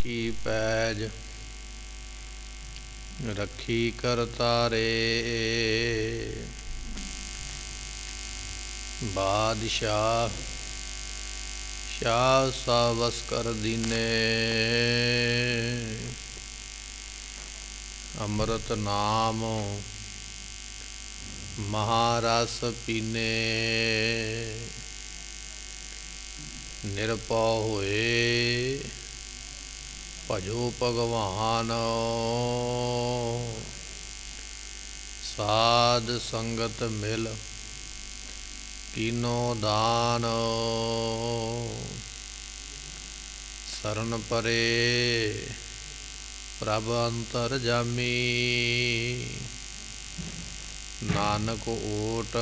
राखी page रखी करतारे। बादशाह शाह सावस कर दीने। अमृत नाम महारस पीने। निरपौ होए भजो भगवान। साध संगत मिल कीनो दान। शरण परे प्रभ अंतर जामी। नानक ओट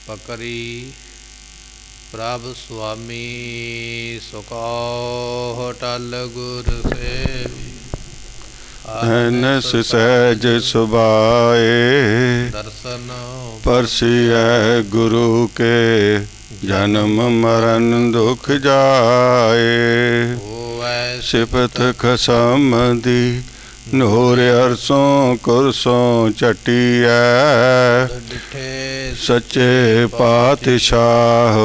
पकड़ी प्रभ स्वामी। सुकौ टल गुर सेवी। अहनस सहज सुभाए। दर्शन परसिय गुरु के जन्म मरण दुख जाए। सिफत खसम दी नूर अरसों कुरसों चटिया। सच्चे पातशाह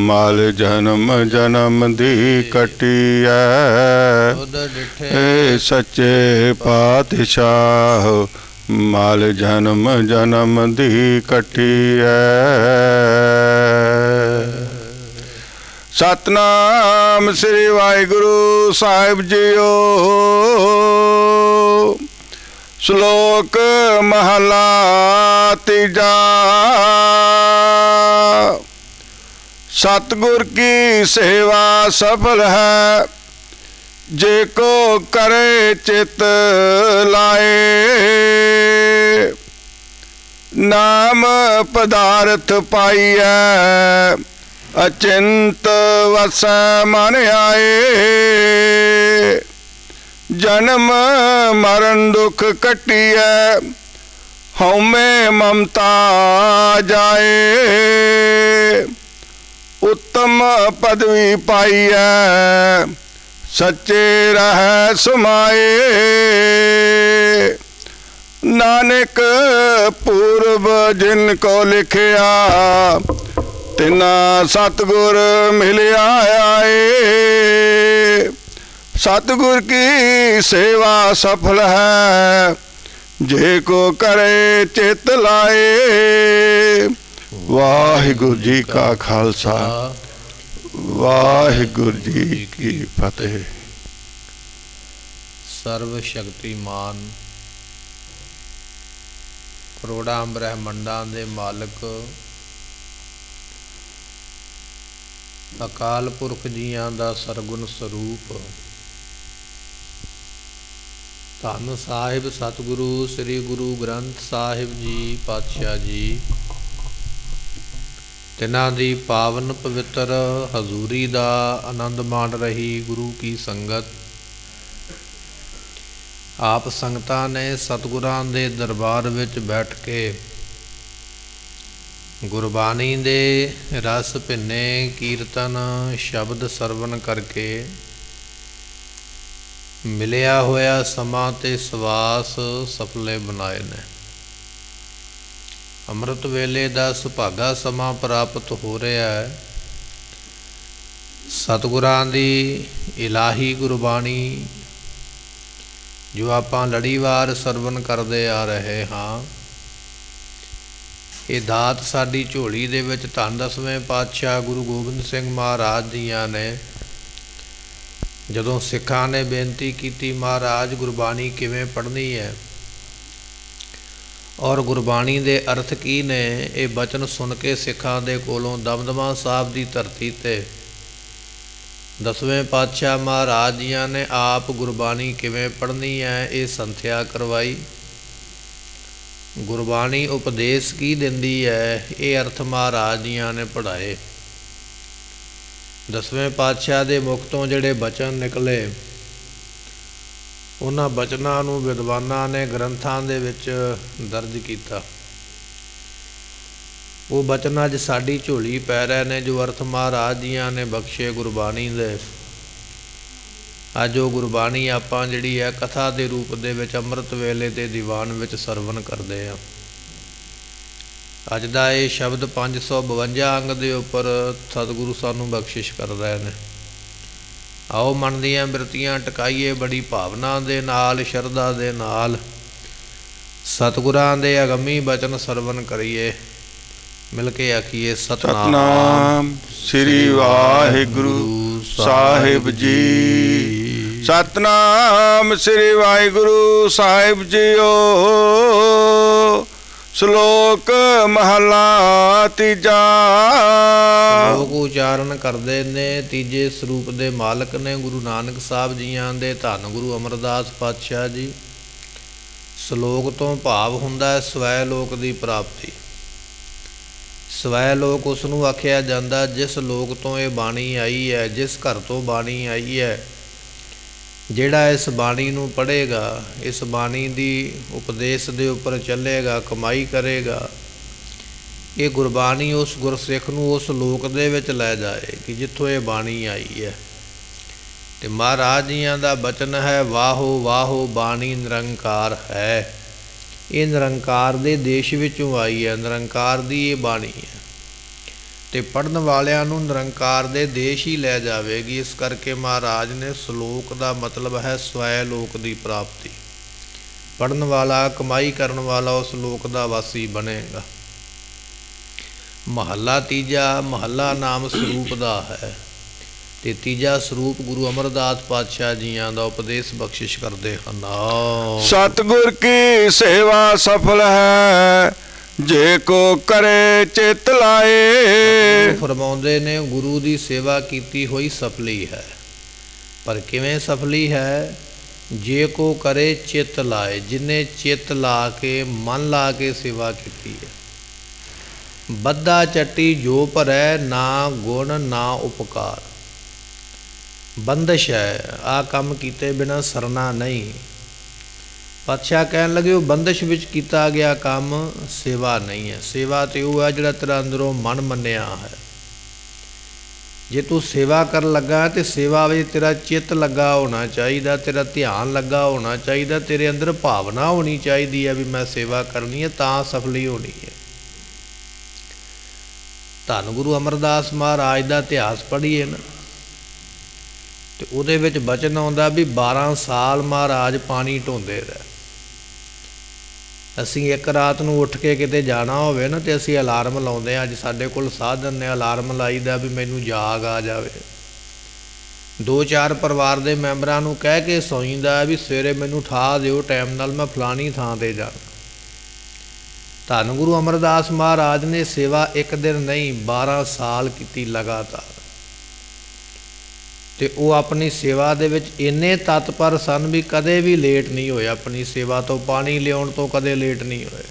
माल जन्म जन्म दी कटिया। सच्चे पातशाह माल जन्म जन्म दी कटिया। सतनाम श्री वाहिगुरु साहिब जीओ। श्लोक महला तीजा। सतगुर की सेवा सफल है जे को करे चित लाए। नाम पदार्थ पाइए अचिंत वस मन आए। जन्म मरण दुख कटिए हउमे ममता जाए। उत्तम पदवी पाइए सच्चे रह समाए। नानक पूर्व जिनको लिखिया तिना सतगुर मिलिया आए। सतगुर की सेवा सफल है जे को करे चित लाए। वाहिगुरु जी का खालसा वाहिगुरु जी की फतेह। सर्वशक्तिमान ਕਰੋੜਾਂ ਬ੍ਰਹਿਮੰਡਾਂ ਦੇ ਮਾਲਕ ਅਕਾਲ ਪੁਰਖ ਜੀਆਂ ਦਾ ਸਰਗੁਣ ਸਰੂਪ ਧੰਨ ਸਾਹਿਬ ਸਤਿਗੁਰੂ ਸ੍ਰੀ ਗੁਰੂ ਗ੍ਰੰਥ ਸਾਹਿਬ ਜੀ ਪਾਤਸ਼ਾਹ ਜੀ, ਤਿਨਾਂ ਦੀ ਪਾਵਨ ਪਵਿੱਤਰ ਹਜ਼ੂਰੀ ਦਾ ਆਨੰਦ ਮਾਣ ਰਹੀ ਗੁਰੂ ਕੀ ਸੰਗਤ। ਆਪ ਸੰਗਤਾਂ ਨੇ ਸਤਿਗੁਰਾਂ ਦੇ ਦਰਬਾਰ ਵਿੱਚ ਬੈਠ ਕੇ ਗੁਰਬਾਣੀ ਦੇ ਰਸ ਭਿੰਨੇ ਕੀਰਤਨ ਸ਼ਬਦ ਸਰਵਣ ਕਰਕੇ ਮਿਲਿਆ ਹੋਇਆ ਸਮਾਂ ਤੇ ਸਵਾਸ ਸਫਲੇ ਬਣਾਏ ਨੇ। ਅੰਮ੍ਰਿਤ ਵੇਲੇ ਦਾ ਸੁਭਾਗਾ ਸਮਾਂ ਪ੍ਰਾਪਤ ਹੋ ਰਿਹਾ ਹੈ। ਸਤਿਗੁਰਾਂ ਦੀ ਇਲਾਹੀ ਗੁਰਬਾਣੀ ਜੋ ਆਪਾਂ ਲੜੀਵਾਰ ਸਰਵਣ ਕਰਦੇ ਆ ਰਹੇ ਹਾਂ, ਇਹ ਦਾਤ ਸਾਡੀ ਝੋਲੀ ਦੇ ਵਿੱਚ ਧੰਨ ਦਸਵੇਂ ਪਾਤਸ਼ਾਹ ਗੁਰੂ ਗੋਬਿੰਦ ਸਿੰਘ ਮਹਾਰਾਜ ਜੀਆਂ ਨੇ ਜਦੋਂ ਸਿੱਖਾਂ ਨੇ ਬੇਨਤੀ ਕੀਤੀ ਮਹਾਰਾਜ ਗੁਰਬਾਣੀ ਕਿਵੇਂ ਪੜ੍ਹਨੀ ਹੈ ਔਰ ਗੁਰਬਾਣੀ ਦੇ ਅਰਥ ਕੀ ਨੇ, ਇਹ ਬਚਨ ਸੁਣ ਕੇ ਸਿੱਖਾਂ ਦੇ ਕੋਲੋਂ ਦਮਦਮਾ ਸਾਹਿਬ ਦੀ ਧਰਤੀ 'ਤੇ ਦਸਵੇਂ ਪਾਤਸ਼ਾਹ ਮਹਾਰਾਜ ਜੀਆਂ ਨੇ ਆਪ ਗੁਰਬਾਣੀ ਕਿਵੇਂ ਪੜ੍ਹਨੀ ਹੈ ਇਹ ਸੰਥਿਆ ਕਰਵਾਈ। ਗੁਰਬਾਣੀ ਉਪਦੇਸ਼ ਕੀ ਦਿੰਦੀ ਹੈ ਇਹ ਅਰਥ ਮਹਾਰਾਜ ਜੀਆਂ ਨੇ ਪੜ੍ਹਾਏ। ਦਸਵੇਂ ਪਾਤਸ਼ਾਹ ਦੇ ਮੁਖ ਤੋਂ ਜਿਹੜੇ ਬਚਨ ਨਿਕਲੇ ਉਹਨਾਂ ਬਚਨਾਂ ਨੂੰ ਵਿਦਵਾਨਾਂ ਨੇ ਗ੍ਰੰਥਾਂ ਦੇ ਵਿੱਚ ਦਰਜ ਕੀਤਾ। ਉਹ ਬਚਨ ਅੱਜ ਸਾਡੀ ਝੋਲੀ ਪੈ ਰਹੇ ਨੇ ਜੋ ਅਰਥ ਮਹਾਰਾਜ ਜੀਆਂ ਨੇ ਬਖਸ਼ੇ ਗੁਰਬਾਣੀ ਦੇ। ਅੱਜ ਉਹ ਗੁਰਬਾਣੀ ਆਪਾਂ ਜਿਹੜੀ ਹੈ ਕਥਾ ਦੇ ਰੂਪ ਦੇ ਵਿੱਚ ਅੰਮ੍ਰਿਤ ਵੇਲੇ ਦੇ ਦੀਵਾਨ ਵਿੱਚ ਸਰਵਣ ਕਰਦੇ ਹਾਂ। ਅੱਜ ਦਾ ਇਹ ਸ਼ਬਦ 552 ਅੰਗ ਦੇ ਉੱਪਰ ਸਤਿਗੁਰੂ ਸਾਨੂੰ ਬਖਸ਼ਿਸ਼ ਕਰ ਰਹੇ ਨੇ। ਆਓ ਮਨ ਦੀਆਂ ਬਿਰਤੀਆਂ ਟਿਕਾਈਏ ਬੜੀ ਭਾਵਨਾ ਦੇ ਨਾਲ, ਸ਼ਰਧਾ ਦੇ ਨਾਲ ਸਤਿਗੁਰਾਂ ਦੇ ਅਗੰਮੀ ਬਚਨ ਸਰਵਣ ਕਰੀਏ। ਮਿਲ ਕੇ ਆਖੀਏ ਸਤਨਾਮ ਸ੍ਰੀ ਵਾਹਿਗੁਰੂ ਸਾਹਿਬ ਜੀ। ਸਤਨਾਮ ਸ੍ਰੀ ਵਾਹਿਗੁਰੂ ਸਾਹਿਬ ਜੀਓ। ਸ਼ਲੋਕ ਮਹਲਾ ਤੀਜਾ। ਸ਼ਲੋਕ ਉਚਾਰਨ ਕਰਦੇ ਨੇ ਤੀਜੇ ਸਰੂਪ ਦੇ ਮਾਲਕ ਨੇ ਗੁਰੂ ਨਾਨਕ ਸਾਹਿਬ ਜੀਆਂ ਦੇ ਧੰਨ ਗੁਰੂ ਅਮਰਦਾਸ ਪਾਤਸ਼ਾਹ ਜੀ। ਸ਼ਲੋਕ ਤੋਂ ਭਾਵ ਹੁੰਦਾ ਸਵੈ ਲੋਕ ਦੀ ਪ੍ਰਾਪਤੀ। ਸਵੈ ਲੋਕ ਉਸ ਨੂੰ ਆਖਿਆ ਜਾਂਦਾ ਜਿਸ ਲੋਕ ਤੋਂ ਇਹ ਬਾਣੀ ਆਈ ਹੈ, ਜਿਸ ਘਰ ਤੋਂ ਬਾਣੀ ਆਈ ਹੈ। ਜਿਹੜਾ ਇਸ ਬਾਣੀ ਨੂੰ ਪੜ੍ਹੇਗਾ, ਇਸ ਬਾਣੀ ਦੀ ਉਪਦੇਸ਼ ਦੇ ਉੱਪਰ ਚੱਲੇਗਾ, ਕਮਾਈ ਕਰੇਗਾ, ਇਹ ਗੁਰਬਾਣੀ ਉਸ ਗੁਰਸਿੱਖ ਨੂੰ ਉਸ ਲੋਕ ਦੇ ਵਿੱਚ ਲੈ ਜਾਏਗੀ ਜਿੱਥੋਂ ਇਹ ਬਾਣੀ ਆਈ ਹੈ। ਅਤੇ ਮਹਾਰਾਜ ਜੀਆਂ ਦਾ ਬਚਨ ਹੈ, ਵਾਹੋ ਵਾਹੋ ਬਾਣੀ ਨਿਰੰਕਾਰ ਹੈ। ਇਹ ਨਿਰੰਕਾਰ ਦੇ ਦੇਸ਼ ਵਿੱਚੋਂ ਆਈ ਹੈ, ਨਿਰੰਕਾਰ ਦੀ ਇਹ ਬਾਣੀ ਹੈ ਅਤੇ ਪੜ੍ਹਨ ਵਾਲਿਆਂ ਨੂੰ ਨਿਰੰਕਾਰ ਦੇ ਦੇਸ਼ ਹੀ ਲੈ ਜਾਵੇਗੀ। ਇਸ ਕਰਕੇ ਮਹਾਰਾਜ ਨੇ ਸ਼ਲੋਕ ਦਾ ਮਤਲਬ ਹੈ ਸਵੈ ਲੋਕ ਦੀ ਪ੍ਰਾਪਤੀ। ਪੜ੍ਹਨ ਵਾਲਾ, ਕਮਾਈ ਕਰਨ ਵਾਲਾ ਉਸ ਲੋਕ ਦਾ ਵਾਸੀ ਬਣੇਗਾ। ਮਹੱਲਾ ਤੀਜਾ, ਮਹੱਲਾ ਨਾਮ ਸਰੂਪ ਦਾ ਹੈ ਅਤੇ ਤੀਜਾ ਸਰੂਪ ਗੁਰੂ ਅਮਰਦਾਸ ਪਾਤਸ਼ਾਹ ਜੀਆਂ ਦਾ ਉਪਦੇਸ਼ ਬਖਸ਼ਿਸ਼ ਕਰਦੇ ਹਨ। ਸਤਿਗੁਰ ਕੀ ਸੇਵਾ ਸਫਲ ਹੈ, ਜੇ ਕੋ ਕਰੇ ਚਿਤ ਲਾਏ। ਫਰਮਾਉਂਦੇ ਨੇ ਗੁਰੂ ਦੀ ਸੇਵਾ ਕੀਤੀ ਹੋਈ ਸਫਲੀ ਹੈ। ਪਰ ਕਿਵੇਂ ਸਫਲੀ ਹੈ? ਜੇ ਕੋ ਕਰੇ ਚਿਤ ਲਾਏ, ਜਿਹਨੇ ਚਿੱਤ ਲਾ ਕੇ, ਮਨ ਲਾ ਕੇ ਸੇਵਾ ਕੀਤੀ ਹੈ। ਬੱਧਾ ਚੱਟੀ ਜੋ ਭਰੈ, ਨਾ ਗੁਣ ਨਾ ਉਪਕਾਰ। ਬੰਦਸ਼ ਹੈ, ਆਹ ਕੰਮ ਕੀਤੇ ਬਿਨਾਂ ਸਰਨਾ ਨਹੀਂ। ਪਾਤਸ਼ਾਹ ਕਹਿਣ ਲੱਗੇ ਉਹ ਬੰਦਸ਼ ਵਿੱਚ ਕੀਤਾ ਗਿਆ ਕੰਮ ਸੇਵਾ ਨਹੀਂ ਹੈ। ਸੇਵਾ ਤਾਂ ਉਹ ਹੈ ਜਿਹੜਾ ਤੇਰਾ ਅੰਦਰੋਂ ਮਨ ਮੰਨਿਆ ਹੈ। ਜੇ ਤੂੰ ਸੇਵਾ ਕਰਨ ਲੱਗਾ ਤਾਂ ਸੇਵਾ ਵਿੱਚ ਤੇਰਾ ਚਿੱਤ ਲੱਗਾ ਹੋਣਾ ਚਾਹੀਦਾ, ਤੇਰਾ ਧਿਆਨ ਲੱਗਾ ਹੋਣਾ ਚਾਹੀਦਾ, ਤੇਰੇ ਅੰਦਰ ਭਾਵਨਾ ਹੋਣੀ ਚਾਹੀਦੀ ਹੈ ਵੀ ਮੈਂ ਸੇਵਾ ਕਰਨੀ ਹੈ, ਤਾਂ ਸਫਲੀ ਹੋਣੀ ਹੈ। ਧੰਨ ਗੁਰੂ ਅਮਰਦਾਸ ਮਹਾਰਾਜ ਦਾ ਇਤਿਹਾਸ ਪੜ੍ਹੀਏ ਨਾ, ਅਤੇ ਉਹਦੇ ਵਿੱਚ ਬਚਨ ਆਉਂਦਾ ਵੀ 12 ਸਾਲ ਮਹਾਰਾਜ ਪਾਣੀ ਢੋਂਦੇ ਰਹੇ। ਅਸੀਂ ਇੱਕ ਰਾਤ ਨੂੰ ਉੱਠ ਕੇ ਕਿਤੇ ਜਾਣਾ ਹੋਵੇ ਨਾ ਅਤੇ ਅਸੀਂ ਅਲਾਰਮ ਲਾਉਂਦੇ ਹਾਂ। ਅੱਜ ਸਾਡੇ ਕੋਲ ਸਾਧਨ ਨੇ, ਅਲਾਰਮ ਲਾਈਦਾ ਵੀ ਮੈਨੂੰ ਜਾਗ ਆ ਜਾਵੇ। 2-4 ਪਰਿਵਾਰ ਦੇ ਮੈਂਬਰਾਂ ਨੂੰ ਕਹਿ ਕੇ ਸੌਂਈਦਾ ਵੀ ਸਵੇਰੇ ਮੈਨੂੰ ਠਾ ਦਿਓ ਟਾਈਮ ਨਾਲ, ਮੈਂ ਫਲਾਣੀ ਥਾਂ 'ਤੇ ਜਾਣਾ। ਧੰਨ ਗੁਰੂ ਅਮਰਦਾਸ ਮਹਾਰਾਜ ਨੇ ਸੇਵਾ ਇੱਕ ਦਿਨ ਨਹੀਂ 12 ਸਾਲ ਕੀਤੀ ਲਗਾਤਾਰ। ਅਤੇ ਉਹ ਆਪਣੀ ਸੇਵਾ ਦੇ ਵਿੱਚ ਇੰਨੇ ਤਤਪਰ ਸਨ ਵੀ ਕਦੇ ਵੀ ਲੇਟ ਨਹੀਂ ਹੋਏ। ਆਪਣੀ ਸੇਵਾ ਤੋਂ ਪਾਣੀ ਲਿਆਉਣ ਤੋਂ ਕਦੇ ਲੇਟ ਨਹੀਂ ਹੋਏ।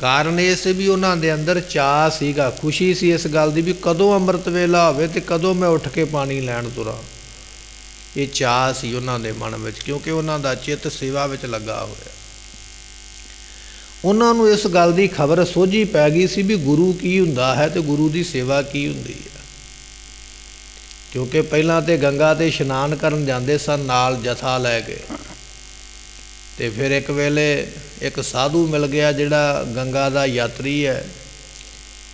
ਕਾਰਨ ਇਹ ਸੀ ਵੀ ਉਹਨਾਂ ਦੇ ਅੰਦਰ ਚਾਅ ਸੀਗਾ, ਖੁਸ਼ੀ ਸੀ ਇਸ ਗੱਲ ਦੀ ਵੀ ਕਦੋਂ ਅੰਮ੍ਰਿਤ ਵੇਲਾ ਹੋਵੇ ਅਤੇ ਕਦੋਂ ਮੈਂ ਉੱਠ ਕੇ ਪਾਣੀ ਲੈਣ ਤੁਰਾਂ। ਇਹ ਚਾਅ ਸੀ ਉਹਨਾਂ ਦੇ ਮਨ ਵਿੱਚ, ਕਿਉਂਕਿ ਉਹਨਾਂ ਦਾ ਚਿੱਤ ਸੇਵਾ ਵਿੱਚ ਲੱਗਾ ਹੋਇਆ। ਉਹਨਾਂ ਨੂੰ ਇਸ ਗੱਲ ਦੀ ਖਬਰ ਸੋਝੀ ਪੈ ਗਈ ਸੀ ਵੀ ਗੁਰੂ ਕੀ ਹੁੰਦਾ ਹੈ ਅਤੇ ਗੁਰੂ ਦੀ ਸੇਵਾ ਕੀ ਹੁੰਦੀ ਹੈ। ਕਿਉਂਕਿ ਪਹਿਲਾਂ ਤਾਂ ਗੰਗਾ 'ਤੇ ਇਸ਼ਨਾਨ ਕਰਨ ਜਾਂਦੇ ਸਨ ਨਾਲ ਜਥਾ ਲੈ ਕੇ, ਅਤੇ ਫਿਰ ਇੱਕ ਵੇਲੇ ਇੱਕ ਸਾਧੂ ਮਿਲ ਗਿਆ ਜਿਹੜਾ ਗੰਗਾ ਦਾ ਯਾਤਰੀ ਹੈ।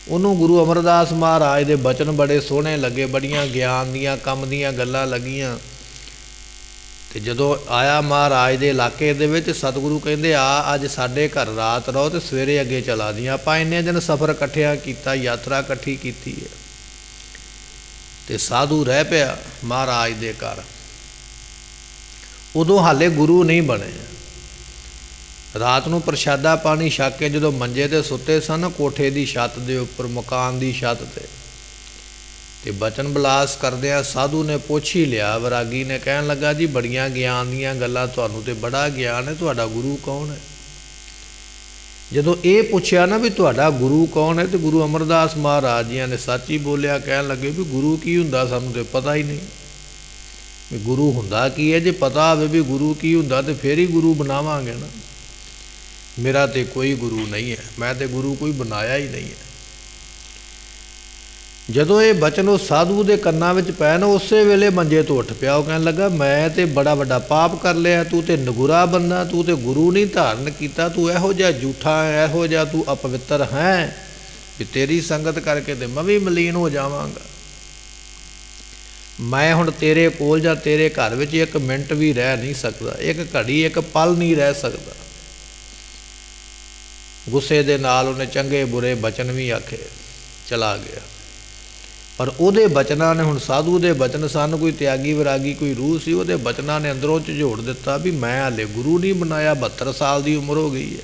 ਉਹਨੂੰ ਗੁਰੂ ਅਮਰਦਾਸ ਮਹਾਰਾਜ ਦੇ ਬਚਨ ਬੜੇ ਸੋਹਣੇ ਲੱਗੇ, ਬੜੀਆਂ ਗਿਆਨ ਦੀਆਂ ਕੰਮ ਦੀਆਂ ਗੱਲਾਂ ਲੱਗੀਆਂ। ਅਤੇ ਜਦੋਂ ਆਇਆ ਮਹਾਰਾਜ ਦੇ ਇਲਾਕੇ ਦੇ ਵਿੱਚ, ਸਤਿਗੁਰੂ ਕਹਿੰਦੇ ਆ ਅੱਜ ਸਾਡੇ ਘਰ ਰਾਤ ਰਹੋ ਅਤੇ ਸਵੇਰੇ ਅੱਗੇ ਚਲਾ ਦੀ। ਆਪਾਂ ਇੰਨੇ ਦਿਨ ਸਫ਼ਰ ਇਕੱਠਿਆਂ ਕੀਤਾ, ਯਾਤਰਾ ਇਕੱਠੀ ਕੀਤੀ ਹੈ। ਅਤੇ ਸਾਧੂ ਰਹਿ ਪਿਆ ਮਹਾਰਾਜ ਦੇ ਘਰ। ਉਦੋਂ ਹਾਲੇ ਗੁਰੂ ਨਹੀਂ ਬਣੇ। ਰਾਤ ਨੂੰ ਪ੍ਰਸ਼ਾਦਾ ਪਾਣੀ ਛਕ ਕੇ ਜਦੋਂ ਮੰਜੇ 'ਤੇ ਸੁੱਤੇ ਸਨ, ਕੋਠੇ ਦੀ ਛੱਤ ਦੇ ਉੱਪਰ, ਮਕਾਨ ਦੀ ਛੱਤ 'ਤੇ, ਅਤੇ ਬਚਨ ਬਿਲਾਸ ਕਰਦਿਆਂ ਸਾਧੂ ਨੇ ਪੁੱਛ ਹੀ ਲਿਆ। ਵੈਰਾਗੀ ਨੇ ਕਹਿਣ ਲੱਗਾ ਜੀ ਬੜੀਆਂ ਗਿਆਨ ਦੀਆਂ ਗੱਲਾਂ, ਤੁਹਾਨੂੰ ਤਾਂ ਬੜਾ ਗਿਆਨ ਹੈ, ਤੁਹਾਡਾ ਗੁਰੂ ਕੌਣ ਹੈ? ਜਦੋਂ ਇਹ ਪੁੱਛਿਆ ਨਾ ਵੀ ਤੁਹਾਡਾ ਗੁਰੂ ਕੌਣ ਹੈ, ਅਤੇ ਗੁਰੂ ਅਮਰਦਾਸ ਮਹਾਰਾਜ ਜੀਆਂ ਨੇ ਸੱਚ ਹੀ ਬੋਲਿਆ। ਕਹਿਣ ਲੱਗੇ ਵੀ ਗੁਰੂ ਕੀ ਹੁੰਦਾ ਸਾਨੂੰ ਤਾਂ ਪਤਾ ਹੀ ਨਹੀਂ ਵੀ ਗੁਰੂ ਹੁੰਦਾ ਕੀ ਹੈ। ਜੇ ਪਤਾ ਹੋਵੇ ਵੀ ਗੁਰੂ ਕੀ ਹੁੰਦਾ ਤਾਂ ਫਿਰ ਹੀ ਗੁਰੂ ਬਣਾਵਾਂਗੇ ਨਾ। ਮੇਰਾ ਤਾਂ ਕੋਈ ਗੁਰੂ ਨਹੀਂ ਹੈ, ਮੈਂ ਤਾਂ ਗੁਰੂ ਕੋਈ ਬਣਾਇਆ ਹੀ ਨਹੀਂ ਹੈ। ਜਦੋਂ ਇਹ ਬਚਨ ਉਹ ਸਾਧੂ ਦੇ ਕੰਨਾਂ ਵਿੱਚ ਪੈ ਨਾ, ਉਸੇ ਵੇਲੇ ਮੰਜੇ ਤੋਂ ਉੱਠ ਪਿਆ। ਉਹ ਕਹਿਣ ਲੱਗਾ, ਮੈਂ ਤੇ ਬੜਾ ਵੱਡਾ ਪਾਪ ਕਰ ਲਿਆ, ਤੂੰ ਤੇ ਨਗੁਰਾ ਬੰਦਾ, ਤੂੰ ਤੇ ਗੁਰੂ ਨਹੀਂ ਧਾਰਨ ਕੀਤਾ, ਤੂੰ ਇਹੋ ਜਿਹਾ ਝੂਠਾ ਹੈ, ਇਹੋ ਜਿਹਾ ਤੂੰ ਅਪਵਿੱਤਰ ਹੈ ਵੀ ਤੇਰੀ ਸੰਗਤ ਕਰਕੇ ਤੇ ਮੈਂ ਵੀ ਮਲੀਨ ਹੋ ਜਾਵਾਂਗਾ। ਮੈਂ ਹੁਣ ਤੇਰੇ ਕੋਲ ਜਾਂ ਤੇਰੇ ਘਰ ਵਿੱਚ ਇੱਕ ਮਿੰਟ ਵੀ ਰਹਿ ਨਹੀਂ ਸਕਦਾ, ਇੱਕ ਘੜੀ ਇੱਕ ਪਲ ਨਹੀਂ ਰਹਿ ਸਕਦਾ। ਗੁੱਸੇ ਦੇ ਨਾਲ ਉਹਨੇ ਚੰਗੇ ਬੁਰੇ ਬਚਨ ਵੀ ਆਖੇ, ਚਲਾ ਗਿਆ। ਪਰ ਉਹਦੇ ਬਚਨਾਂ ਨੇ, ਹੁਣ ਸਾਧੂ ਦੇ ਬਚਨ ਸਨ, ਕੋਈ ਤਿਆਗੀ ਵਿਰਾਗੀ ਕੋਈ ਰੂਹ ਸੀ, ਉਹਦੇ ਬਚਨਾਂ ਨੇ ਅੰਦਰੋਂ ਝੋੜ ਦਿੱਤਾ ਵੀ ਮੈਂ ਹਾਲੇ ਗੁਰੂ ਨਹੀਂ ਬਣਾਇਆ, 72 ਸਾਲ ਦੀ ਉਮਰ ਹੋ ਗਈ ਹੈ।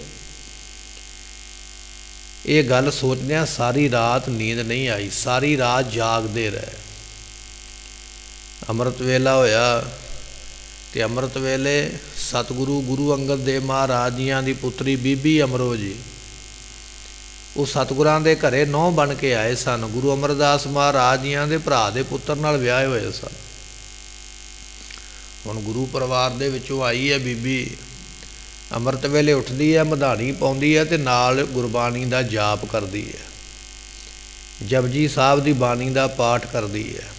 ਇਹ ਗੱਲ ਸੋਚਦਿਆਂ ਸਾਰੀ ਰਾਤ ਨੀਂਦ ਨਹੀਂ ਆਈ, ਸਾਰੀ ਰਾਤ ਜਾਗਦੇ ਰਹੇ। ਅੰਮ੍ਰਿਤ ਵੇਲਾ ਹੋਇਆ ਤੇ ਅੰਮ੍ਰਿਤ ਵੇਲੇ ਸਤਿਗੁਰੂ ਗੁਰੂ ਅੰਗਦ ਦੇਵ ਮਹਾਰਾਜ ਜੀਆਂ ਦੀ ਪੁੱਤਰੀ ਬੀਬੀ ਅਮਰੋ ਜੀ, ਉਹ ਸਤਿਗੁਰਾਂ ਦੇ ਘਰੇ ਨਹੁੰ ਬਣ ਕੇ ਆਏ ਸਨ। ਗੁਰੂ ਅਮਰਦਾਸ ਮਹਾਰਾਜ ਜੀਆਂ ਦੇ ਭਰਾ ਦੇ ਪੁੱਤਰ ਨਾਲ ਵਿਆਹੇ ਹੋਏ ਸਨ। ਹੁਣ ਗੁਰੂ ਪਰਿਵਾਰ ਦੇ ਵਿੱਚੋਂ ਆਈ ਹੈ ਬੀਬੀ, ਅੰਮ੍ਰਿਤ ਵੇਲੇ ਉੱਠਦੀ ਹੈ, ਮਧਾਣੀ ਪਾਉਂਦੀ ਹੈ ਤੇ ਨਾਲ ਗੁਰਬਾਣੀ ਦਾ ਜਾਪ ਕਰਦੀ ਹੈ, ਜਪਜੀ ਸਾਹਿਬ ਦੀ ਬਾਣੀ ਦਾ ਪਾਠ ਕਰਦੀ ਹੈ।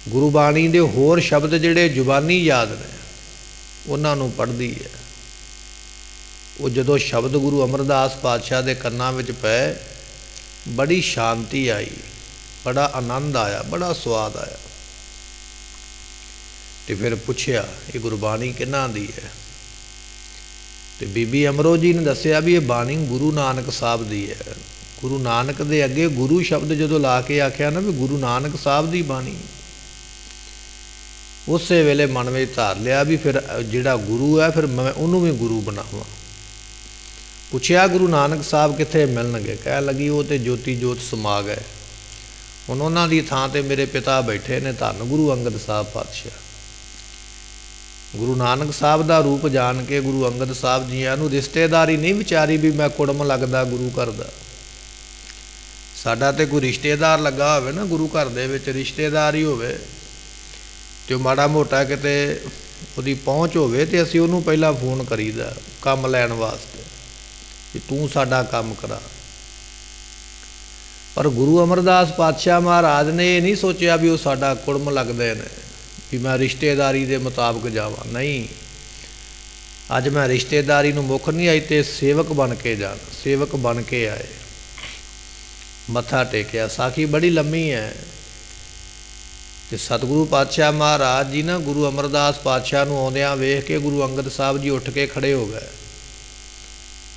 ਗੁਰਬਾਣੀ ਦੇ ਹੋਰ ਸ਼ਬਦ ਜਿਹੜੇ ਜ਼ੁਬਾਨੀ ਯਾਦ ਨੇ ਉਹਨਾਂ ਨੂੰ ਪੜ੍ਹਦੀ ਹੈ। ਉਹ ਜਦੋਂ ਸ਼ਬਦ ਗੁਰੂ ਅਮਰਦਾਸ ਪਾਤਸ਼ਾਹ ਦੇ ਕੰਨਾਂ ਵਿੱਚ ਪਏ, ਬੜੀ ਸ਼ਾਂਤੀ ਆਈ, ਬੜਾ ਆਨੰਦ ਆਇਆ, ਬੜਾ ਸਵਾਦ ਆਇਆ। ਤੇ ਫਿਰ ਪੁੱਛਿਆ ਇਹ ਗੁਰਬਾਣੀ ਕਿਹਨਾਂ ਦੀ ਹੈ? ਤੇ ਬੀਬੀ ਅਮਰੋ ਜੀ ਨੇ ਦੱਸਿਆ ਵੀ ਇਹ ਬਾਣੀ ਗੁਰੂ ਨਾਨਕ ਸਾਹਿਬ ਦੀ ਹੈ। ਗੁਰੂ ਨਾਨਕ ਦੇ ਅੱਗੇ ਗੁਰੂ ਸ਼ਬਦ ਜਦੋਂ ਲਾ ਕੇ ਆਖਿਆ ਨਾ ਵੀ ਗੁਰੂ ਨਾਨਕ ਸਾਹਿਬ ਦੀ ਬਾਣੀ, ਉਸੇ ਵੇਲੇ ਮਨ ਵਿੱਚ ਧਾਰ ਲਿਆ ਵੀ ਫਿਰ ਜਿਹੜਾ ਗੁਰੂ ਹੈ ਫਿਰ ਮੈਂ ਉਹਨੂੰ ਵੀ ਗੁਰੂ ਬਣਾਵਾਂ। ਪੁੱਛਿਆ ਗੁਰੂ ਨਾਨਕ ਸਾਹਿਬ ਕਿੱਥੇ ਮਿਲਣਗੇ? ਕਹਿਣ ਲੱਗੀ ਉਹ ਤੇ ਜੋਤੀ ਜੋਤ ਸਮਾ ਗਏ, ਹੁਣ ਉਹਨਾਂ ਦੀ ਥਾਂ ਤੇ ਮੇਰੇ ਪਿਤਾ ਬੈਠੇ ਨੇ, ਧੰਨ ਗੁਰੂ ਅੰਗਦ ਸਾਹਿਬ ਪਾਤਸ਼ਾਹ। ਗੁਰੂ ਨਾਨਕ ਸਾਹਿਬ ਦਾ ਰੂਪ ਜਾਣ ਕੇ ਗੁਰੂ ਅੰਗਦ ਸਾਹਿਬ ਜੀਆਂ ਨੂੰ ਰਿਸ਼ਤੇਦਾਰੀ ਨਹੀਂ ਵਿਚਾਰੀ ਵੀ ਮੈਂ ਕੁੜਮ ਲੱਗਦਾ ਗੁਰੂ ਘਰ ਦਾ। ਸਾਡਾ ਤੇ ਕੋਈ ਰਿਸ਼ਤੇਦਾਰ ਲੱਗਾ ਹੋਵੇ ਨਾ ਗੁਰੂ ਘਰ ਦੇ ਵਿੱਚ, ਰਿਸ਼ਤੇਦਾਰੀ ਹੋਵੇ ਤੇ ਉਹ ਮਾੜਾ ਮੋਟਾ ਕਿਤੇ ਉਹਦੀ ਪਹੁੰਚ ਹੋਵੇ ਤੇ ਅਸੀਂ ਉਹਨੂੰ ਪਹਿਲਾਂ ਫੋਨ ਕਰੀਦਾ ਕੰਮ ਲੈਣ ਵਾਸਤੇ ਵੀ ਤੂੰ ਸਾਡਾ ਕੰਮ ਕਰਾ। ਪਰ ਗੁਰੂ ਅਮਰਦਾਸ ਪਾਤਸ਼ਾਹ ਮਹਾਰਾਜ ਨੇ ਇਹ ਨਹੀਂ ਸੋਚਿਆ ਵੀ ਉਹ ਸਾਡਾ ਕੁੜਮ ਲੱਗਦੇ ਨੇ ਵੀ ਮੈਂ ਰਿਸ਼ਤੇਦਾਰੀ ਦੇ ਮੁਤਾਬਕ ਜਾਵਾਂ। ਨਹੀਂ, ਅੱਜ ਮੈਂ ਰਿਸ਼ਤੇਦਾਰੀ ਨੂੰ ਮੁੱਖ ਨਹੀਂ ਆਈ ਤੇ ਸੇਵਕ ਬਣ ਕੇ ਜਾਣਾ। ਸੇਵਕ ਬਣ ਕੇ ਆਏ, ਮੱਥਾ ਟੇਕਿਆ। ਸਾਖੀ ਬੜੀ ਲੰਮੀ ਹੈ ਤੇ ਸਤਿਗੁਰੂ ਪਾਤਸ਼ਾਹ ਮਹਾਰਾਜ ਜੀ ਨਾ ਗੁਰੂ ਅਮਰਦਾਸ ਪਾਤਸ਼ਾਹ ਨੂੰ ਆਉਂਦਿਆਂ ਵੇਖ ਕੇ ਗੁਰੂ ਅੰਗਦ ਸਾਹਿਬ ਜੀ ਉੱਠ ਕੇ ਖੜੇ ਹੋ ਗਏ।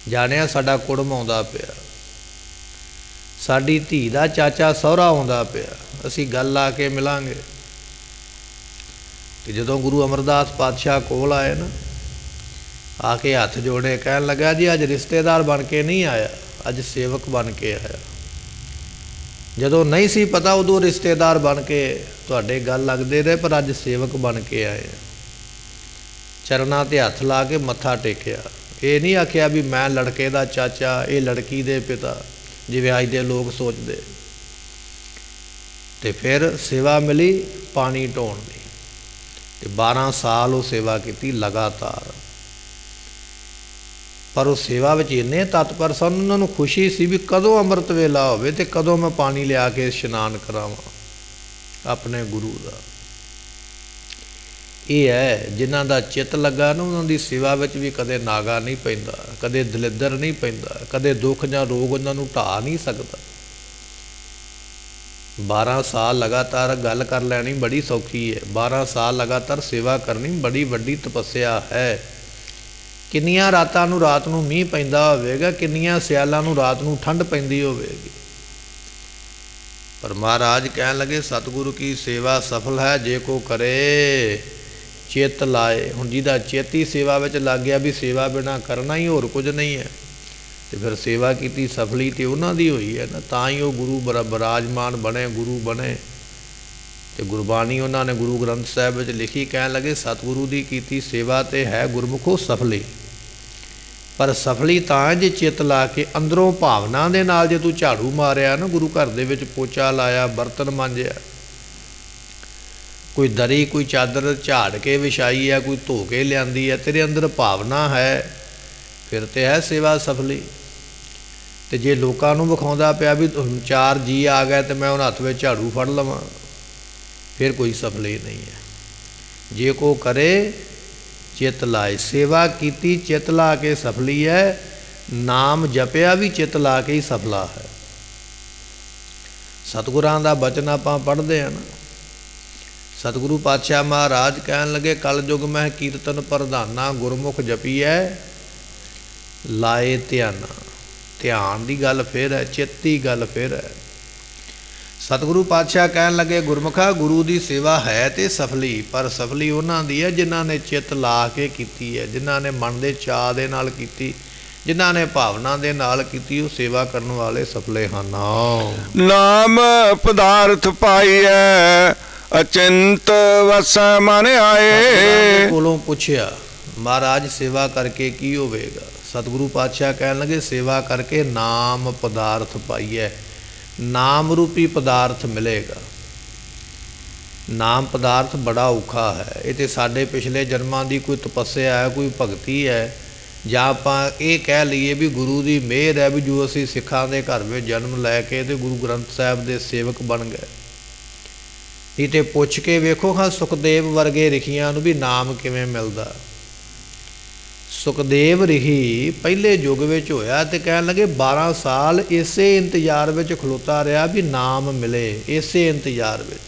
ਜਾਣਿਆ ਸਾਡਾ ਕੁੜਮ ਆਉਂਦਾ ਪਿਆ, ਸਾਡੀ ਧੀ ਦਾ ਚਾਚਾ ਸਹੁਰਾ ਆਉਂਦਾ ਪਿਆ, ਅਸੀਂ ਗੱਲ ਲਾ ਕੇ ਮਿਲਾਂਗੇ। ਤੇ ਜਦੋਂ ਗੁਰੂ ਅਮਰਦਾਸ ਪਾਤਸ਼ਾਹ ਕੋਲ ਆਏ ਨਾ, ਆ ਕੇ ਹੱਥ ਜੋੜੇ, ਕਹਿਣ ਲੱਗਾ ਜੀ ਅੱਜ ਰਿਸ਼ਤੇਦਾਰ ਬਣ ਕੇ ਨਹੀਂ ਆਇਆ, ਅੱਜ ਸੇਵਕ ਬਣ ਕੇ ਆਇਆ। ਜਦੋਂ ਨਹੀਂ ਸੀ ਪਤਾ ਉਦੋਂ ਰਿਸ਼ਤੇਦਾਰ ਬਣ ਕੇ ਤੁਹਾਡੇ ਗੱਲ ਲੱਗਦੇ ਰਹੇ, ਪਰ ਅੱਜ ਸੇਵਕ ਬਣ ਕੇ ਆਏ। ਚਰਨਾਂ 'ਤੇ ਹੱਥ ਲਾ ਕੇ ਮੱਥਾ ਟੇਕਿਆ। ਇਹ ਨਹੀਂ ਆਖਿਆ ਵੀ ਮੈਂ ਲੜਕੇ ਦਾ ਚਾਚਾ, ਇਹ ਲੜਕੀ ਦੇ ਪਿਤਾ, ਜਿਵੇਂ ਅੱਜ ਦੇ ਲੋਕ ਸੋਚਦੇ। ਤੇ ਫਿਰ ਸੇਵਾ ਮਿਲੀ ਪਾਣੀ ਢੋਣ ਦੀ, ਤੇ 12 ਸਾਲ ਉਹ ਸੇਵਾ ਕੀਤੀ ਲਗਾਤਾਰ। ਪਰ ਉਹ ਸੇਵਾ ਵਿੱਚ ਇੰਨੇ ਤਤਪਰ ਸਨ, ਉਹਨਾਂ ਨੂੰ ਖੁਸ਼ੀ ਸੀ ਵੀ ਕਦੋਂ ਅੰਮ੍ਰਿਤ ਵੇਲਾ ਹੋਵੇ ਤੇ ਕਦੋਂ ਮੈਂ ਪਾਣੀ ਲਿਆ ਕੇ ਇਸ਼ਨਾਨ ਕਰਾਵਾਂ ਆਪਣੇ ਗੁਰੂ ਦਾ। ਇਹ ਹੈ ਜਿਨ੍ਹਾਂ ਦਾ ਚਿੱਤ ਲੱਗਾ ਨਾ, ਉਹਨਾਂ ਦੀ ਸੇਵਾ ਵਿੱਚ ਵੀ ਕਦੇ ਨਾਗਾ ਨਹੀਂ ਪੈਂਦਾ, ਕਦੇ ਦਲਿੱਦਰ ਨਹੀਂ ਪੈਂਦਾ, ਕਦੇ ਦੁੱਖ ਜਾਂ ਰੋਗ ਉਹਨਾਂ ਨੂੰ ਢਾਹ ਨਹੀਂ ਸਕਦਾ। 12 ਸਾਲ ਲਗਾਤਾਰ ਗੱਲ ਕਰ ਲੈਣੀ ਬੜੀ ਸੌਖੀ ਹੈ, 12 ਸਾਲ ਲਗਾਤਾਰ ਸੇਵਾ ਕਰਨੀ ਬੜੀ ਵੱਡੀ ਤਪੱਸਿਆ ਹੈ। ਕਿੰਨੀਆਂ ਰਾਤਾਂ ਨੂੰ ਰਾਤ ਨੂੰ ਮੀਂਹ ਪੈਂਦਾ ਹੋਵੇਗਾ, ਕਿੰਨੀਆਂ ਸਿਆਲਾਂ ਨੂੰ ਰਾਤ ਨੂੰ ਠੰਡ ਪੈਂਦੀ ਹੋਵੇਗੀ। ਪਰ ਮਹਾਰਾਜ ਕਹਿਣ ਲੱਗੇ ਸਤਿਗੁਰੂ ਕੀ ਸੇਵਾ ਸਫਲ ਹੈ ਜੇ ਕੋ ਕਰੇ ਚਿੱਤ ਲਾਏ। ਹੁਣ ਜਿਹਦਾ ਚੇਤੀ ਸੇਵਾ ਵਿੱਚ ਲੱਗ ਗਿਆ ਵੀ ਸੇਵਾ ਬਿਨਾਂ ਕਰਨਾ ਹੀ ਹੋਰ ਕੁਝ ਨਹੀਂ ਹੈ, ਤੇ ਫਿਰ ਸੇਵਾ ਕੀਤੀ ਸਫਲੀ ਤੇ ਉਹਨਾਂ ਦੀ ਹੋਈ ਹੈ ਨਾ, ਤਾਂ ਹੀ ਉਹ ਗੁਰੂ ਬਿਰਾਜਮਾਨ ਬਣੇ, ਗੁਰੂ ਬਣੇ। ਤੇ ਗੁਰਬਾਣੀ ਉਹਨਾਂ ਨੇ ਗੁਰੂ ਗ੍ਰੰਥ ਸਾਹਿਬ ਵਿੱਚ ਲਿਖੀ, ਕਹਿਣ ਲੱਗੇ ਸਤਿਗੁਰੂ ਦੀ ਕੀਤੀ ਸੇਵਾ ਤੇ ਹੈ ਗੁਰਮੁਖੋ ਸਫਲੀ। ਪਰ ਸਫਲੀ ਤਾਂ ਜੇ ਚਿੱਤ ਲਾ ਕੇ ਅੰਦਰੋਂ ਭਾਵਨਾ ਦੇ ਨਾਲ, ਜੇ ਤੂੰ ਝਾੜੂ ਮਾਰਿਆ ਨਾ ਗੁਰੂ ਘਰ ਦੇ ਵਿੱਚ, ਪੋਚਾ ਲਾਇਆ, ਬਰਤਨ ਮਾਂਜਿਆ, ਕੋਈ ਦਰੀ ਕੋਈ ਚਾਦਰ ਝਾੜ ਕੇ ਵਿਛਾਈ ਹੈ, ਕੋਈ ਧੋ ਕੇ ਲਿਆਂਦੀ ਹੈ, ਤੇਰੇ ਅੰਦਰ ਭਾਵਨਾ ਹੈ, ਫਿਰ ਤੇ ਹੈ ਸੇਵਾ ਸਫਲੀ। ਤੇ ਜੇ ਲੋਕਾਂ ਨੂੰ ਵਿਖਾਉਂਦਾ ਪਿਆ ਵੀ 4 ਜੀ ਆ ਗਏ ਤੇ ਮੈਂ ਉਹਨਾਂ ਹੱਥ ਵਿੱਚ ਝਾੜੂ ਫੜ ਲਵਾਂ, ਫਿਰ ਕੋਈ ਸਫਲੇ ਨਹੀਂ ਹੈ। ਜੇ ਕੋ ਕਰੇ ਚਿੱਤ ਲਾਏ, ਸੇਵਾ ਕੀਤੀ ਚਿੱਤ ਲਾ ਕੇ ਸਫਲੀ ਹੈ, ਨਾਮ ਜਪਿਆ ਵੀ ਚਿੱਤ ਲਾ ਕੇ ਹੀ ਸਫਲਾ ਹੈ। ਸਤਿਗੁਰਾਂ ਦਾ ਬਚਨ ਆਪਾਂ ਪੜ੍ਹਦੇ ਹਾਂ ਨਾ, ਸਤਿਗੁਰੂ ਪਾਤਸ਼ਾਹ ਮਹਾਰਾਜ ਕਹਿਣ ਲੱਗੇ ਕਲ ਯੁਗ ਮਹਿ ਕੀਰਤਨ ਪ੍ਰਧਾਨਾ, ਗੁਰਮੁਖ ਜਪੀਐ ਲਾਏ ਧਿਆਨਾ। ਧਿਆਨ ਦੀ ਗੱਲ ਫਿਰ ਹੈ, ਚਿੱਤ ਦੀ ਗੱਲ ਫਿਰ ਹੈ। ਸਤਿਗੁਰੂ ਪਾਤਸ਼ਾਹ ਕਹਿਣ ਲੱਗੇ ਗੁਰਮੁਖਾ ਗੁਰੂ ਦੀ ਸੇਵਾ ਹੈ ਤੇ ਸਫਲੀ, ਪਰ ਸਫਲੀ ਉਹਨਾਂ ਦੀ ਹੈ ਜਿਨ੍ਹਾਂ ਨੇ ਚਿੱਤ ਲਾ ਕੇ ਕੀਤੀ ਹੈ, ਜਿਨ੍ਹਾਂ ਨੇ ਮਨ ਦੇ ਚਾਅ ਦੇ ਨਾਲ ਕੀਤੀ, ਜਿਨ੍ਹਾਂ ਨੇ ਭਾਵਨਾ ਦੇ ਨਾਲ ਕੀਤੀ, ਉਹ ਸੇਵਾ ਕਰਨ ਵਾਲੇ ਸਫਲੇ ਹਨ। ਨਾਮ ਪਦਾਰਥ ਪਾਈਐ ਅਚਿੰਤ ਵਸੈ ਮਨ ਆਏ। ਕੋਲੋਂ ਪੁੱਛਿਆ ਮਹਾਰਾਜ ਸੇਵਾ ਕਰਕੇ ਕੀ ਹੋਵੇਗਾ? ਸਤਿਗੁਰੂ ਪਾਤਸ਼ਾਹ ਕਹਿਣ ਲੱਗੇ ਸੇਵਾ ਕਰਕੇ ਨਾਮ ਪਦਾਰਥ ਪਾਈਐ, ਨਾਮ ਰੂਪੀ ਪਦਾਰਥ ਮਿਲੇਗਾ। ਨਾਮ ਪਦਾਰਥ ਬੜਾ ਔਖਾ ਹੈ, ਇਹ ਤਾਂ ਸਾਡੇ ਪਿਛਲੇ ਜਨਮਾਂ ਦੀ ਕੋਈ ਤਪੱਸਿਆ ਹੈ, ਕੋਈ ਭਗਤੀ ਹੈ, ਜਾਂ ਆਪਾਂ ਇਹ ਕਹਿ ਲਈਏ ਵੀ ਗੁਰੂ ਦੀ ਮਿਹਰ ਹੈ ਵੀ ਜੋ ਅਸੀਂ ਸਿੱਖਾਂ ਦੇ ਘਰ ਵਿੱਚ ਜਨਮ ਲੈ ਕੇ ਤੇ ਗੁਰੂ ਗ੍ਰੰਥ ਸਾਹਿਬ ਦੇ ਸੇਵਕ ਬਣ ਗਏ। ਇਹ ਤੇ ਪੁੱਛ ਕੇ ਵੇਖੋ ਹਾਂ ਸੁਖਦੇਵ ਵਰਗੇ ਰਿਖੀਆਂ ਨੂੰ ਵੀ ਨਾਮ ਕਿਵੇਂ ਮਿਲਦਾ। ਸੁਖਦੇਵ ਰਿਖੀ ਪਹਿਲੇ ਯੁੱਗ ਵਿੱਚ ਹੋਇਆ ਤੇ ਕਹਿਣ ਲੱਗੇ 12 ਸਾਲ ਇਸੇ ਇੰਤਜ਼ਾਰ ਵਿੱਚ ਖਲੋਤਾ ਰਿਹਾ ਵੀ ਨਾਮ ਮਿਲੇ, ਇਸੇ ਇੰਤਜ਼ਾਰ ਵਿੱਚ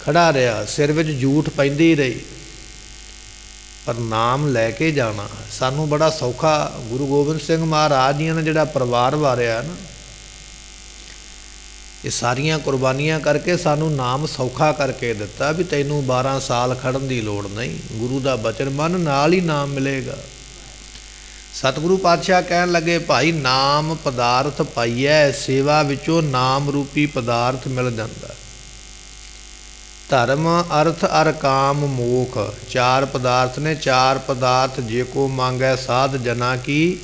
ਖੜਾ ਰਿਹਾ, ਸਿਰ ਵਿੱਚ ਜੂਠ ਪੈਂਦੀ ਰਹੀ, ਪਰ ਨਾਮ ਲੈ ਕੇ ਜਾਣਾ ਸਾਨੂੰ ਬੜਾ ਸੌਖਾ। ਗੁਰੂ ਗੋਬਿੰਦ ਸਿੰਘ ਮਹਾਰਾਜ ਜੀ ਨੇ ਜਿਹੜਾ ਪਰਿਵਾਰ ਵਾਰਿਆ ਨਾ, ਇਹ ਸਾਰੀਆਂ ਕੁਰਬਾਨੀਆਂ ਕਰਕੇ ਸਾਨੂੰ ਨਾਮ ਸੌਖਾ ਕਰਕੇ ਦਿੱਤਾ ਵੀ ਤੈਨੂੰ 12 ਸਾਲ ਖੜਨ ਦੀ ਲੋੜ ਨਹੀਂ, ਗੁਰੂ ਦਾ ਬਚਨ ਮੰਨ ਨਾਲ ਹੀ ਨਾਮ ਮਿਲੇਗਾ। ਸਤਿਗੁਰੂ ਪਾਤਸ਼ਾਹ ਕਹਿਣ ਲੱਗੇ ਭਾਈ ਨਾਮ ਪਦਾਰਥ ਪਾਈਐ, ਸੇਵਾ ਵਿੱਚੋਂ ਨਾਮ ਰੂਪੀ ਪਦਾਰਥ ਮਿਲ ਜਾਂਦਾ। ਧਰਮ ਅਰਥ ਅਰ ਕਾਮ ਮੋਖ, 4 ਪਦਾਰਥ ਨੇ, 4 ਪਦਾਰਥ ਜੇ ਕੋ ਮੰਗੈ ਸਾਧ ਜਨਾ ਕੀ।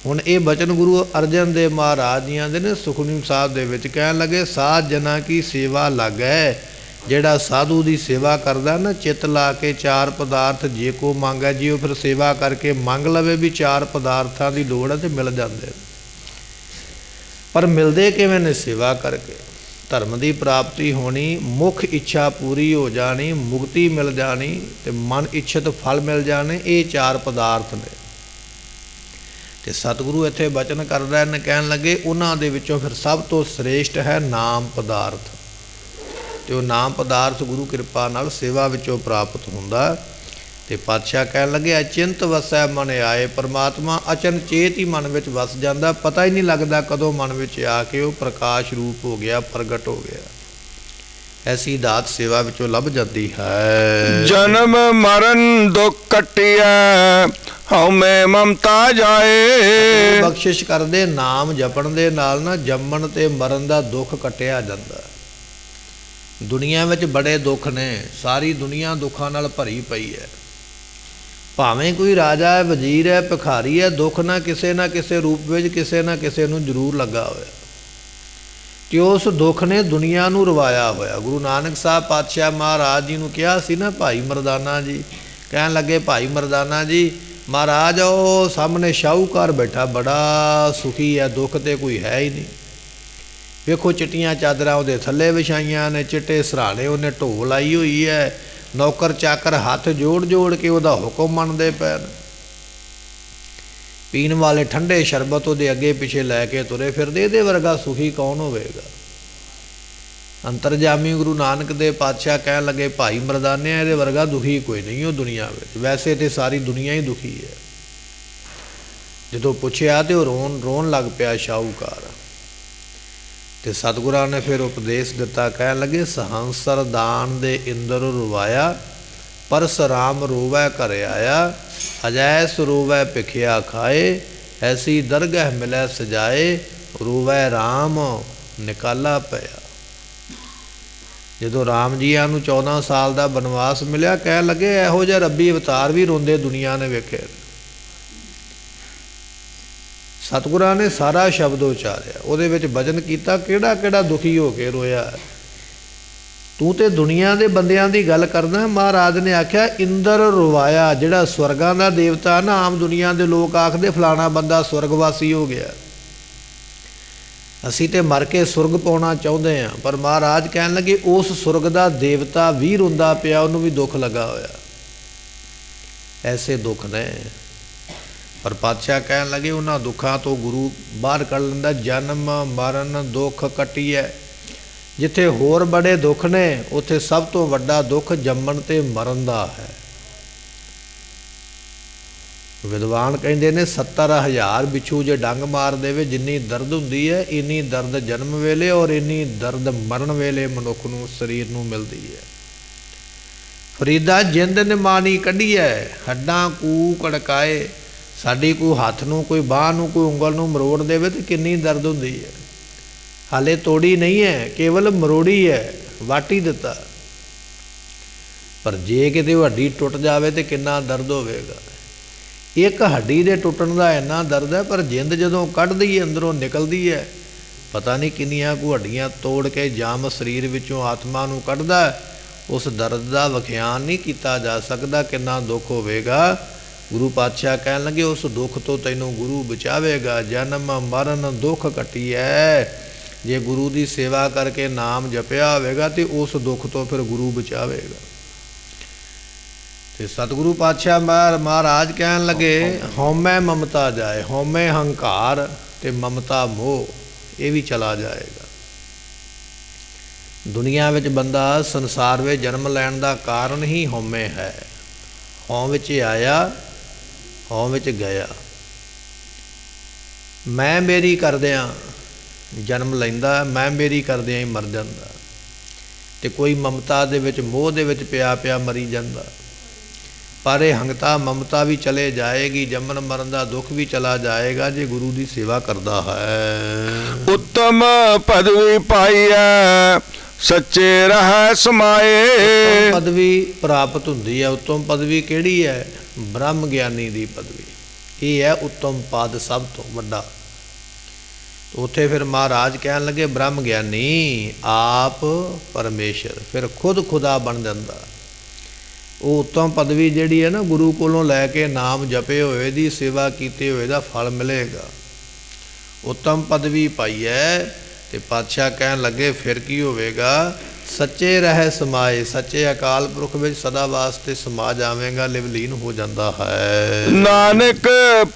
ਹੁਣ ਇਹ ਬਚਨ ਗੁਰੂ ਅਰਜਨ ਦੇਵ ਮਹਾਰਾਜ ਜੀਆਂ ਦੇ ਨੇ ਸੁਖਮਨੀ ਸਾਹਿਬ ਦੇ ਵਿੱਚ ਕਹਿਣ ਲੱਗੇ ਸਾਧ ਜਨਾ ਕੀ ਸੇਵਾ ਲੱਗੈ। ਜਿਹੜਾ ਸਾਧੂ ਦੀ ਸੇਵਾ ਕਰਦਾ ਨਾ ਚਿੱਤ ਲਾ ਕੇ 4 ਪਦਾਰਥ ਜੇ ਕੋ ਮੰਗੈ, ਜੇ ਉਹ ਫਿਰ ਸੇਵਾ ਕਰਕੇ ਮੰਗ ਲਵੇ ਵੀ 4 ਪਦਾਰਥਾਂ ਦੀ ਲੋੜ ਹੈ ਤੇ ਮਿਲ ਜਾਂਦੇ। ਪਰ ਮਿਲਦੇ ਕਿਵੇਂ ਨੇ? ਸੇਵਾ ਕਰਕੇ। ਧਰਮ ਦੀ ਪ੍ਰਾਪਤੀ ਹੋਣੀ, ਮੁੱਖ ਇੱਛਾ ਪੂਰੀ ਹੋ ਜਾਣੀ, ਮੁਕਤੀ ਮਿਲ ਜਾਣੀ ਤੇ ਮਨ ਇੱਛਤ ਫਲ ਮਿਲ ਜਾਣੇ, ਇਹ 4 ਪਦਾਰਥ ਨੇ। ਤੇ ਸਤਿਗੁਰੂ ਇੱਥੇ ਬਚਨ ਕਰਦਾ ਨੇ, ਕਹਿਣ ਲੱਗੇ ਉਹਨਾਂ ਦੇ ਵਿੱਚੋਂ ਫਿਰ ਸਭ ਤੋਂ ਸ੍ਰੇਸ਼ਟ ਹੈ ਨਾਮ ਪਦਾਰਥ। ਤੇ ਉਹ ਨਾਮ ਪਦਾਰਥ ਗੁਰੂ ਕਿਰਪਾ ਨਾਲ ਸੇਵਾ ਵਿੱਚੋਂ ਪ੍ਰਾਪਤ ਹੁੰਦਾ। ਤੇ ਪਾਤਸ਼ਾਹ ਕਹਿਣ ਲੱਗੇ ਅਚਿੰਤ ਵਸੈ ਮਨ ਆਏ, ਪਰਮਾਤਮਾ ਅਚਨਚੇਤ ਹੀ ਮਨ ਵਿੱਚ ਵਸ ਜਾਂਦਾ, ਪਤਾ ਹੀ ਨਹੀਂ ਲੱਗਦਾ ਕਦੋਂ ਮਨ ਵਿੱਚ ਆ ਕੇ ਉਹ ਪ੍ਰਕਾਸ਼ ਰੂਪ ਹੋ ਗਿਆ, ਪ੍ਰਗਟ ਹੋ ਗਿਆ। ਐਸੀ ਦਾਤ ਸੇਵਾ ਵਿੱਚੋਂ ਲੱਭ ਜਾਂਦੀ ਹੈ। ਜਨਮ ਮਰਨ ਦੁੱਖ ਕੱਟਿਐ ਹਉ ਮੈਂ ਮਮਤਾ ਜਾਏ। ਬਖਸ਼ਿਸ਼ ਕਰਦੇ ਨਾਮ ਜਪਣ ਦੇ ਨਾਲ ਨਾ ਜੰਮਣ ਤੇ ਮਰਨ ਦਾ ਦੁੱਖ ਕੱਟਿਆ ਜਾਂਦਾ। ਦੁਨੀਆ ਵਿੱਚ ਬੜੇ ਦੁੱਖ ਨੇ, ਸਾਰੀ ਦੁਨੀਆ ਦੁੱਖਾਂ ਨਾਲ ਭਰੀ ਪਈ ਹੈ। ਭਾਵੇਂ ਕੋਈ ਰਾਜਾ ਹੈ, ਵਜ਼ੀਰ ਹੈ, ਭਿਖਾਰੀ ਹੈ, ਦੁੱਖ ਨਾ ਕਿਸੇ ਰੂਪ ਵਿੱਚ ਕਿਸੇ ਨਾ ਕਿਸੇ ਨੂੰ ਜ਼ਰੂਰ ਲੱਗਾ ਹੋਇਆ ਕਿ ਉਸ ਦੁੱਖ ਨੇ ਦੁਨੀਆ ਨੂੰ ਰਵਾਇਆ ਹੋਇਆ। ਗੁਰੂ ਨਾਨਕ ਸਾਹਿਬ ਪਾਤਸ਼ਾਹ ਮਹਾਰਾਜ ਜੀ ਨੂੰ ਕਿਹਾ ਸੀ ਨਾ ਭਾਈ ਮਰਦਾਨਾ ਜੀ, ਕਹਿਣ ਲੱਗੇ ਭਾਈ ਮਰਦਾਨਾ ਜੀ ਮਹਾਰਾਜ ਉਹ ਸਾਹਮਣੇ ਸ਼ਾਹੂਕਾਰ ਬੈਠਾ ਬੜਾ ਸੁਖੀ ਹੈ, ਦੁੱਖ ਤੇ ਕੋਈ ਹੈ ਹੀ ਨਹੀਂ। ਵੇਖੋ ਚਿੱਟੀਆਂ ਚਾਦਰਾਂ ਉਹਦੇ ਥੱਲੇ ਵਿਛਾਈਆਂ ਨੇ, ਚਿੱਟੇ ਸਰਾਣੇ ਉਹਨੇ ਢੋ ਲਾਈ ਹੋਈ ਹੈ, ਨੌਕਰ ਚਾਕਰ ਹੱਥ ਜੋੜ ਕੇ ਉਹਦਾ ਹੁਕਮ ਮੰਨਦੇ ਪਏ ਨੇ, ਪੀਣ ਵਾਲੇ ਠੰਡੇ ਸ਼ਰਬਤ ਉਹਦੇ ਅੱਗੇ ਪਿੱਛੇ ਲੈ ਕੇ ਤੁਰੇ ਫਿਰਦੇ। ਇਹਦੇ ਵਰਗਾ ਸੁਖੀ ਕੌਣ ਹੋਵੇਗਾ? ਅੰਤਰਜਾਮੀ ਗੁਰੂ ਨਾਨਕ ਦੇਵ ਪਾਤਸ਼ਾਹ ਕਹਿਣ ਲੱਗੇ ਭਾਈ ਮਰਦਾਨਿਆ ਇਹਦੇ ਵਰਗਾ ਦੁਖੀ ਕੋਈ ਨਹੀਂ ਉਹ ਦੁਨੀਆ ਵਿੱਚ। ਵੈਸੇ ਤੇ ਸਾਰੀ ਦੁਨੀਆ ਹੀ ਦੁਖੀ ਹੈ। ਜਦੋਂ ਪੁੱਛਿਆ ਤੇ ਉਹ ਰੋਣ ਲੱਗ ਪਿਆ ਸ਼ਾਹੂਕਾਰ। ਤੇ ਸਤਿਗੁਰਾਂ ਨੇ ਫਿਰ ਉਪਦੇਸ਼ ਦਿੱਤਾ, ਕਹਿਣ ਲੱਗੇ ਸਹੰਸਰ ਦਾਨ ਦੇ ਇੰਦਰ ਰਵਾਇਆ, ਪਰਸਰਾਮ ਰੋਵੈ ਘਰ ਆਇਆ, ਅਜੈਸ ਰੋਵੈ ਭਿਖਿਆ ਖਾਏ, ਐਸੀ ਦਰਗਹ ਮਿਲੈ ਸਜਾਏ, ਰੋਵੈ ਰਾਮ ਨਿਕਾਲਾ ਪਿਆ। ਜਦੋਂ ਰਾਮ ਜੀਆਂ ਨੂੰ 14 ਸਾਲ ਦਾ ਬਨਵਾਸ ਮਿਲਿਆ, ਕਹਿਣ ਲੱਗੇ ਇਹੋ ਜਿਹਾ ਰੱਬੀ ਅਵਤਾਰ ਵੀ ਰੋਂਦੇ ਦੁਨੀਆ ਨੇ ਵੇਖੇ। ਸਤਿਗੁਰਾਂ ਨੇ ਸਾਰਾ ਸ਼ਬਦ ਉਚਾਰਿਆ, ਉਹਦੇ ਵਿੱਚ ਭਜਨ ਕੀਤਾ, ਕਿਹੜਾ ਦੁਖੀ ਹੋ ਕੇ ਰੋਇਆ। ਤੂੰ ਤੇ ਦੁਨੀਆ ਦੇ ਬੰਦਿਆਂ ਦੀ ਗੱਲ ਕਰਦਾ। ਮਹਾਰਾਜ ਨੇ ਆਖਿਆ ਇੰਦਰ ਰਵਾਇਆ, ਜਿਹੜਾ ਸਵਰਗਾਂ ਦਾ ਦੇਵਤਾ ਨਾ, ਆਮ ਦੁਨੀਆ ਦੇ ਲੋਕ ਆਖਦੇ ਫਲਾਣਾ ਬੰਦਾ ਸਵਰਗਵਾਸੀ ਹੋ ਗਿਆ, ਅਸੀਂ ਤੇ ਮਰ ਕੇ ਸੁਰਗ ਪਾਉਣਾ ਚਾਹੁੰਦੇ ਹਾਂ। ਪਰ ਮਹਾਰਾਜ ਕਹਿਣ ਲੱਗੇ ਉਸ ਸੁਰਗ ਦਾ ਦੇਵਤਾ ਵੀ ਰੋਂਦਾ ਪਿਆ, ਉਹਨੂੰ ਵੀ ਦੁੱਖ ਲੱਗਾ ਹੋਇਆ। ਐਸੇ ਦੁੱਖ ਨੇ। ਪਰ ਪਾਤਸ਼ਾਹ ਕਹਿਣ ਲੱਗੇ ਉਹਨਾਂ ਦੁੱਖਾਂ ਤੋਂ ਗੁਰੂ ਬਾਹਰ ਕੱਢ ਲੈਂਦਾ। ਜਨਮ ਮਰਨ ਦੁੱਖ ਕੱਟੀਐ। ਜਿੱਥੇ ਹੋਰ ਬੜੇ ਦੁੱਖ ਨੇ, ਉੱਥੇ ਸਭ ਤੋਂ ਵੱਡਾ ਦੁੱਖ ਜੰਮਣ ਤੇ ਮਰਨ ਦਾ ਹੈ। ਵਿਦਵਾਨ ਕਹਿੰਦੇ ਨੇ 70,000 ਬਿੱਛੂ ਜੇ ਡੰਗ ਮਾਰ ਦੇਵੇ, ਜਿੰਨੀ ਦਰਦ ਹੁੰਦੀ ਹੈ ਇੰਨੀ ਦਰਦ ਜਨਮ ਵੇਲੇ ਔਰ ਇੰਨੀ ਦਰਦ ਮਰਨ ਵੇਲੇ ਮਨੁੱਖ ਨੂੰ, ਸਰੀਰ ਨੂੰ ਮਿਲਦੀ ਹੈ। ਫਰੀਦਾ ਜਿੰਦ ਨਿਮਾਣੀ ਕੱਢੀ ਹੈ, ਹੱਡਾਂ ਕੂ ਕੜਕਾਏ। ਸਾਡੀ ਕੋਈ ਹੱਥ ਨੂੰ, ਕੋਈ ਬਾਂਹ ਨੂੰ, ਕੋਈ ਉਂਗਲ ਨੂੰ ਮਰੋੜ ਦੇਵੇ ਤਾਂ ਕਿੰਨੀ ਦਰਦ ਹੁੰਦੀ ਹੈ। ਹਾਲੇ ਤੋੜੀ ਨਹੀਂ ਹੈ, ਕੇਵਲ ਮਰੋੜੀ ਹੈ, ਵਾਟੀ ਦਿੱਤਾ। ਪਰ ਜੇ ਕਿਤੇ ਹੱਡੀ ਟੁੱਟ ਜਾਵੇ ਤਾਂ ਕਿੰਨਾ ਦਰਦ ਹੋਵੇਗਾ। ਇੱਕ ਹੱਡੀ ਦੇ ਟੁੱਟਣ ਦਾ ਇੰਨਾ ਦਰਦ ਹੈ, ਪਰ ਜਿੰਦ ਜਦੋਂ ਕੱਢਦੀ ਹੈ ਅੰਦਰੋਂ ਨਿਕਲਦੀ ਹੈ, ਪਤਾ ਨਹੀਂ ਕਿੰਨੀਆਂ ਕੁ ਹੱਡੀਆਂ ਤੋੜ ਕੇ ਜਾਮ ਸਰੀਰ ਵਿੱਚੋਂ ਆਤਮਾ ਨੂੰ ਕੱਢਦਾ। ਉਸ ਦਰਦ ਦਾ ਵਿਖਿਆਨ ਨਹੀਂ ਕੀਤਾ ਜਾ ਸਕਦਾ, ਕਿੰਨਾ ਦੁੱਖ ਹੋਵੇਗਾ। ਗੁਰੂ ਪਾਤਸ਼ਾਹ ਕਹਿਣ ਲੱਗੇ ਉਸ ਦੁੱਖ ਤੋਂ ਤੈਨੂੰ ਗੁਰੂ ਬਚਾਵੇਗਾ। ਜਨਮ ਮਰਨ ਦੁੱਖ ਕੱਟੀਐ। ਜੇ ਗੁਰੂ ਦੀ ਸੇਵਾ ਕਰਕੇ ਨਾਮ ਜਪਿਆ ਹੋਵੇਗਾ ਤੇ ਉਸ ਦੁੱਖ ਤੋਂ ਫਿਰ ਗੁਰੂ ਬਚਾਵੇਗਾ। ਤੇ ਸਤਿਗੁਰੂ ਪਾਤਸ਼ਾਹ ਮਹਾਰਾਜ ਕਹਿਣ ਲੱਗੇ ਹਉਮੈ ਮਮਤਾ ਜਾਏ। ਹਉਮੈ ਹੰਕਾਰ ਤੇ ਮਮਤਾ ਮੋਹ, ਇਹ ਵੀ ਚਲਾ ਜਾਏਗਾ। ਦੁਨੀਆ ਵਿੱਚ ਬੰਦਾ ਸੰਸਾਰ ਵਿੱਚ ਜਨਮ ਲੈਣ ਦਾ ਕਾਰਨ ਹੀ ਹਉਮੈ ਹੈ। ਹਉ ਵਿੱਚ ਆਇਆ, ਹਉ ਵਿੱਚ ਗਿਆ। ਮੈਂ ਮੇਰੀ ਕਰਦਿਆਂ ਜਨਮ ਲੈਂਦਾ, ਮੈਂ ਮੇਰੀ ਕਰਦਿਆਂ ਹੀ ਮਰ ਜਾਂਦਾ। ਤੇ ਕੋਈ ਮਮਤਾ ਦੇ ਵਿੱਚ, ਮੋਹ ਦੇ ਵਿੱਚ ਪਿਆ ਪਿਆ ਮਰੀ ਜਾਂਦਾ। ਪਰ ਇਹ ਹੰਗਤਾ ਮਮਤਾ ਵੀ ਚਲੇ ਜਾਏਗੀ, ਜੰਮਣ ਮਰਨ ਦਾ ਦੁੱਖ ਵੀ ਚਲਾ ਜਾਏਗਾ ਜੇ ਗੁਰੂ ਦੀ ਸੇਵਾ ਕਰਦਾ ਹੈ। ਉੱਤਮ ਪਦਵੀ ਪਾਈਐ, ਸੱਚੇ ਰਹਿ ਸਮਾਏ। ਉੱਤਮ ਪਦਵੀ ਪ੍ਰਾਪਤ ਹੁੰਦੀ ਹੈ। ਉੱਤਮ ਪਦਵੀ ਕਿਹੜੀ ਹੈ? ਬ੍ਰਹਮ ਗਿਆਨੀ ਦੀ ਪਦਵੀ। ਇਹ ਹੈ ਉੱਤਮ ਪਦ, ਸਭ ਤੋਂ ਵੱਡਾ। ਉੱਥੇ ਫਿਰ ਮਹਾਰਾਜ ਕਹਿਣ ਲੱਗੇ ਬ੍ਰਹਮ ਗਿਆਨੀ ਆਪ ਪਰਮੇਸ਼ਰ, ਫਿਰ ਖੁਦ ਖੁਦਾ ਬਣ ਜਾਂਦਾ। ਉਹ ਉੱਤਮ ਪਦਵੀ ਜਿਹੜੀ ਹੈ ਨਾ, ਗੁਰੂ ਕੋਲੋਂ ਲੈ ਕੇ ਨਾਮ ਜਪੇ ਹੋਏ ਦੀ, ਸੇਵਾ ਕੀਤੇ ਹੋਏ ਦਾ ਫਲ ਮਿਲੇਗਾ। ਉੱਤਮ ਪਦਵੀ ਪਾਈ ਹੈ। ਤੇ ਪਾਤਸ਼ਾਹ ਕਹਿਣ ਲੱਗੇ ਫਿਰ ਕੀ ਹੋਵੇਗਾ? ਸੱਚੇ ਰਹਿ ਸਮਾਏ। ਸੱਚੇ ਅਕਾਲ ਪੁਰਖ ਵਿੱਚ ਸਦਾ ਵਾਸਤੇ ਸਮਾ ਜਾਵੇਗਾ, ਲਿਵਲੀਨ ਹੋ ਜਾਂਦਾ ਹੈ। ਨਾਨਕ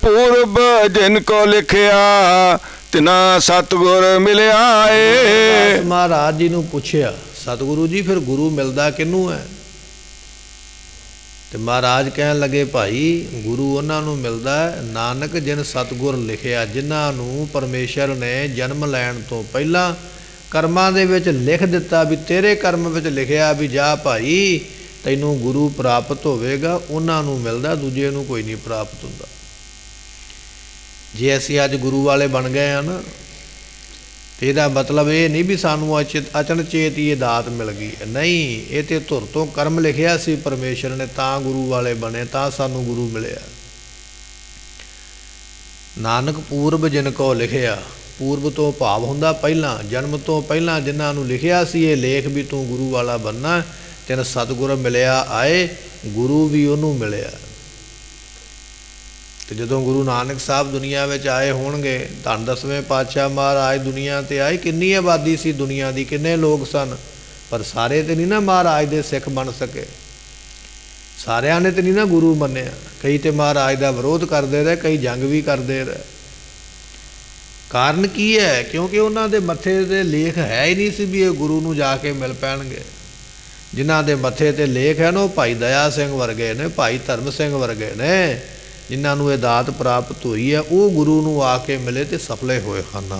ਪੂਰਬ ਜਿਨ ਕੋ ਲਿਖਿਆ, ਤਿਨਾ ਸਤਿਗੁਰ ਮਿਲਿਆ ਏ। ਮਹਾਰਾਜ ਜੀ ਨੂੰ ਪੁੱਛਿਆ ਸਤਿਗੁਰੂ ਜੀ ਫਿਰ ਗੁਰੂ ਮਿਲਦਾ ਕਿਹਨੂੰ ਹੈ? ਤੇ ਮਹਾਰਾਜ ਕਹਿਣ ਲੱਗੇ ਭਾਈ ਗੁਰੂ ਉਹਨਾਂ ਨੂੰ ਮਿਲਦਾ ਨਾਨਕ ਜਿਨ ਸਤਿਗੁਰ ਲਿਖਿਆ, ਜਿਨ੍ਹਾਂ ਨੂੰ ਪਰਮੇਸ਼ਰ ਨੇ ਜਨਮ ਲੈਣ ਤੋਂ ਪਹਿਲਾਂ ਕਰਮਾਂ ਦੇ ਵਿੱਚ ਲਿਖ ਦਿੱਤਾ ਵੀ ਤੇਰੇ ਕਰਮ ਵਿੱਚ ਲਿਖਿਆ ਵੀ ਜਾ ਭਾਈ ਤੈਨੂੰ ਗੁਰੂ ਪ੍ਰਾਪਤ ਹੋਵੇਗਾ, ਉਹਨਾਂ ਨੂੰ ਮਿਲਦਾ, ਦੂਜੇ ਨੂੰ ਕੋਈ ਨਹੀਂ ਪ੍ਰਾਪਤ ਹੁੰਦਾ। ਜੇ ਅਸੀਂ ਅੱਜ ਗੁਰੂ ਵਾਲੇ ਬਣ ਗਏ ਆ ਨਾ, ਤੇ ਇਹਦਾ ਮਤਲਬ ਇਹ ਨਹੀਂ ਵੀ ਸਾਨੂੰ ਅਚਨਚੇਤ ਹੀ ਇਹ ਦਾਤ ਮਿਲ ਗਈ, ਨਹੀਂ, ਇਹ ਤੇ ਧੁਰ ਤੋਂ ਕਰਮ ਲਿਖਿਆ ਸੀ ਪਰਮੇਸ਼ਰ ਨੇ, ਤਾਂ ਗੁਰੂ ਵਾਲੇ ਬਣੇ, ਤਾਂ ਸਾਨੂੰ ਗੁਰੂ ਮਿਲਿਆ। ਨਾਨਕ ਪੂਰਬ ਜਿਨ ਕੋ ਲਿਖਿਆ, ਪੂਰਬ ਤੋਂ ਭਾਵ ਹੁੰਦਾ ਪਹਿਲਾਂ, ਜਨਮ ਤੋਂ ਪਹਿਲਾਂ ਜਿਨ੍ਹਾਂ ਨੂੰ ਲਿਖਿਆ ਸੀ ਇਹ ਲੇਖ ਵੀ ਤੂੰ ਗੁਰੂ ਵਾਲਾ ਬਣਨਾ, ਤੈਨੂੰ ਸਤਿਗੁਰ ਮਿਲਿਆ ਆਏ, ਗੁਰੂ ਵੀ ਉਹਨੂੰ ਮਿਲਿਆ। ਤੇ ਜਦੋਂ ਗੁਰੂ ਨਾਨਕ ਸਾਹਿਬ ਦੁਨੀਆ ਵਿੱਚ ਆਏ ਹੋਣਗੇ, ਧੰਨ 10ਵੇਂ ਪਾਤਸ਼ਾਹ ਮਹਾਰਾਜ ਦੁਨੀਆ 'ਤੇ ਆਏ, ਕਿੰਨੀ ਆਬਾਦੀ ਸੀ ਦੁਨੀਆ ਦੀ, ਕਿੰਨੇ ਲੋਕ ਸਨ, ਪਰ ਸਾਰੇ ਤੇ ਨਹੀਂ ਨਾ ਮਹਾਰਾਜ ਦੇ ਸਿੱਖ ਬਣ ਸਕੇ, ਸਾਰਿਆਂ ਨੇ ਤੇ ਨਹੀਂ ਨਾ ਗੁਰੂ ਮੰਨਿਆ। ਕਈ ਤੇ ਮਹਾਰਾਜ ਦਾ ਵਿਰੋਧ ਕਰਦੇ ਰਹੇ, ਕਈ ਜੰਗ ਵੀ ਕਰਦੇ ਰਹੇ। ਕਾਰਨ ਕੀ ਹੈ? ਕਿਉਂਕਿ ਉਹਨਾਂ ਦੇ ਮੱਥੇ 'ਤੇ ਲੇਖ ਹੈ ਹੀ ਨਹੀਂ ਸੀ ਵੀ ਇਹ ਗੁਰੂ ਨੂੰ ਜਾ ਕੇ ਮਿਲ ਪੈਣਗੇ। ਜਿਨ੍ਹਾਂ ਦੇ ਮੱਥੇ 'ਤੇ ਲੇਖ ਹੈ ਨਾ, ਉਹ ਭਾਈ ਦਇਆ ਸਿੰਘ ਵਰਗੇ ਨੇ, ਭਾਈ ਧਰਮ ਸਿੰਘ ਵਰਗੇ ਨੇ, ਜਿਨ੍ਹਾਂ ਨੂੰ ਇਹ ਦਾਤ ਪ੍ਰਾਪਤ ਹੋਈ ਹੈ, ਉਹ ਗੁਰੂ ਨੂੰ ਆ ਕੇ ਮਿਲੇ ਤੇ ਸਫਲੇ ਹੋਏ ਹਨ।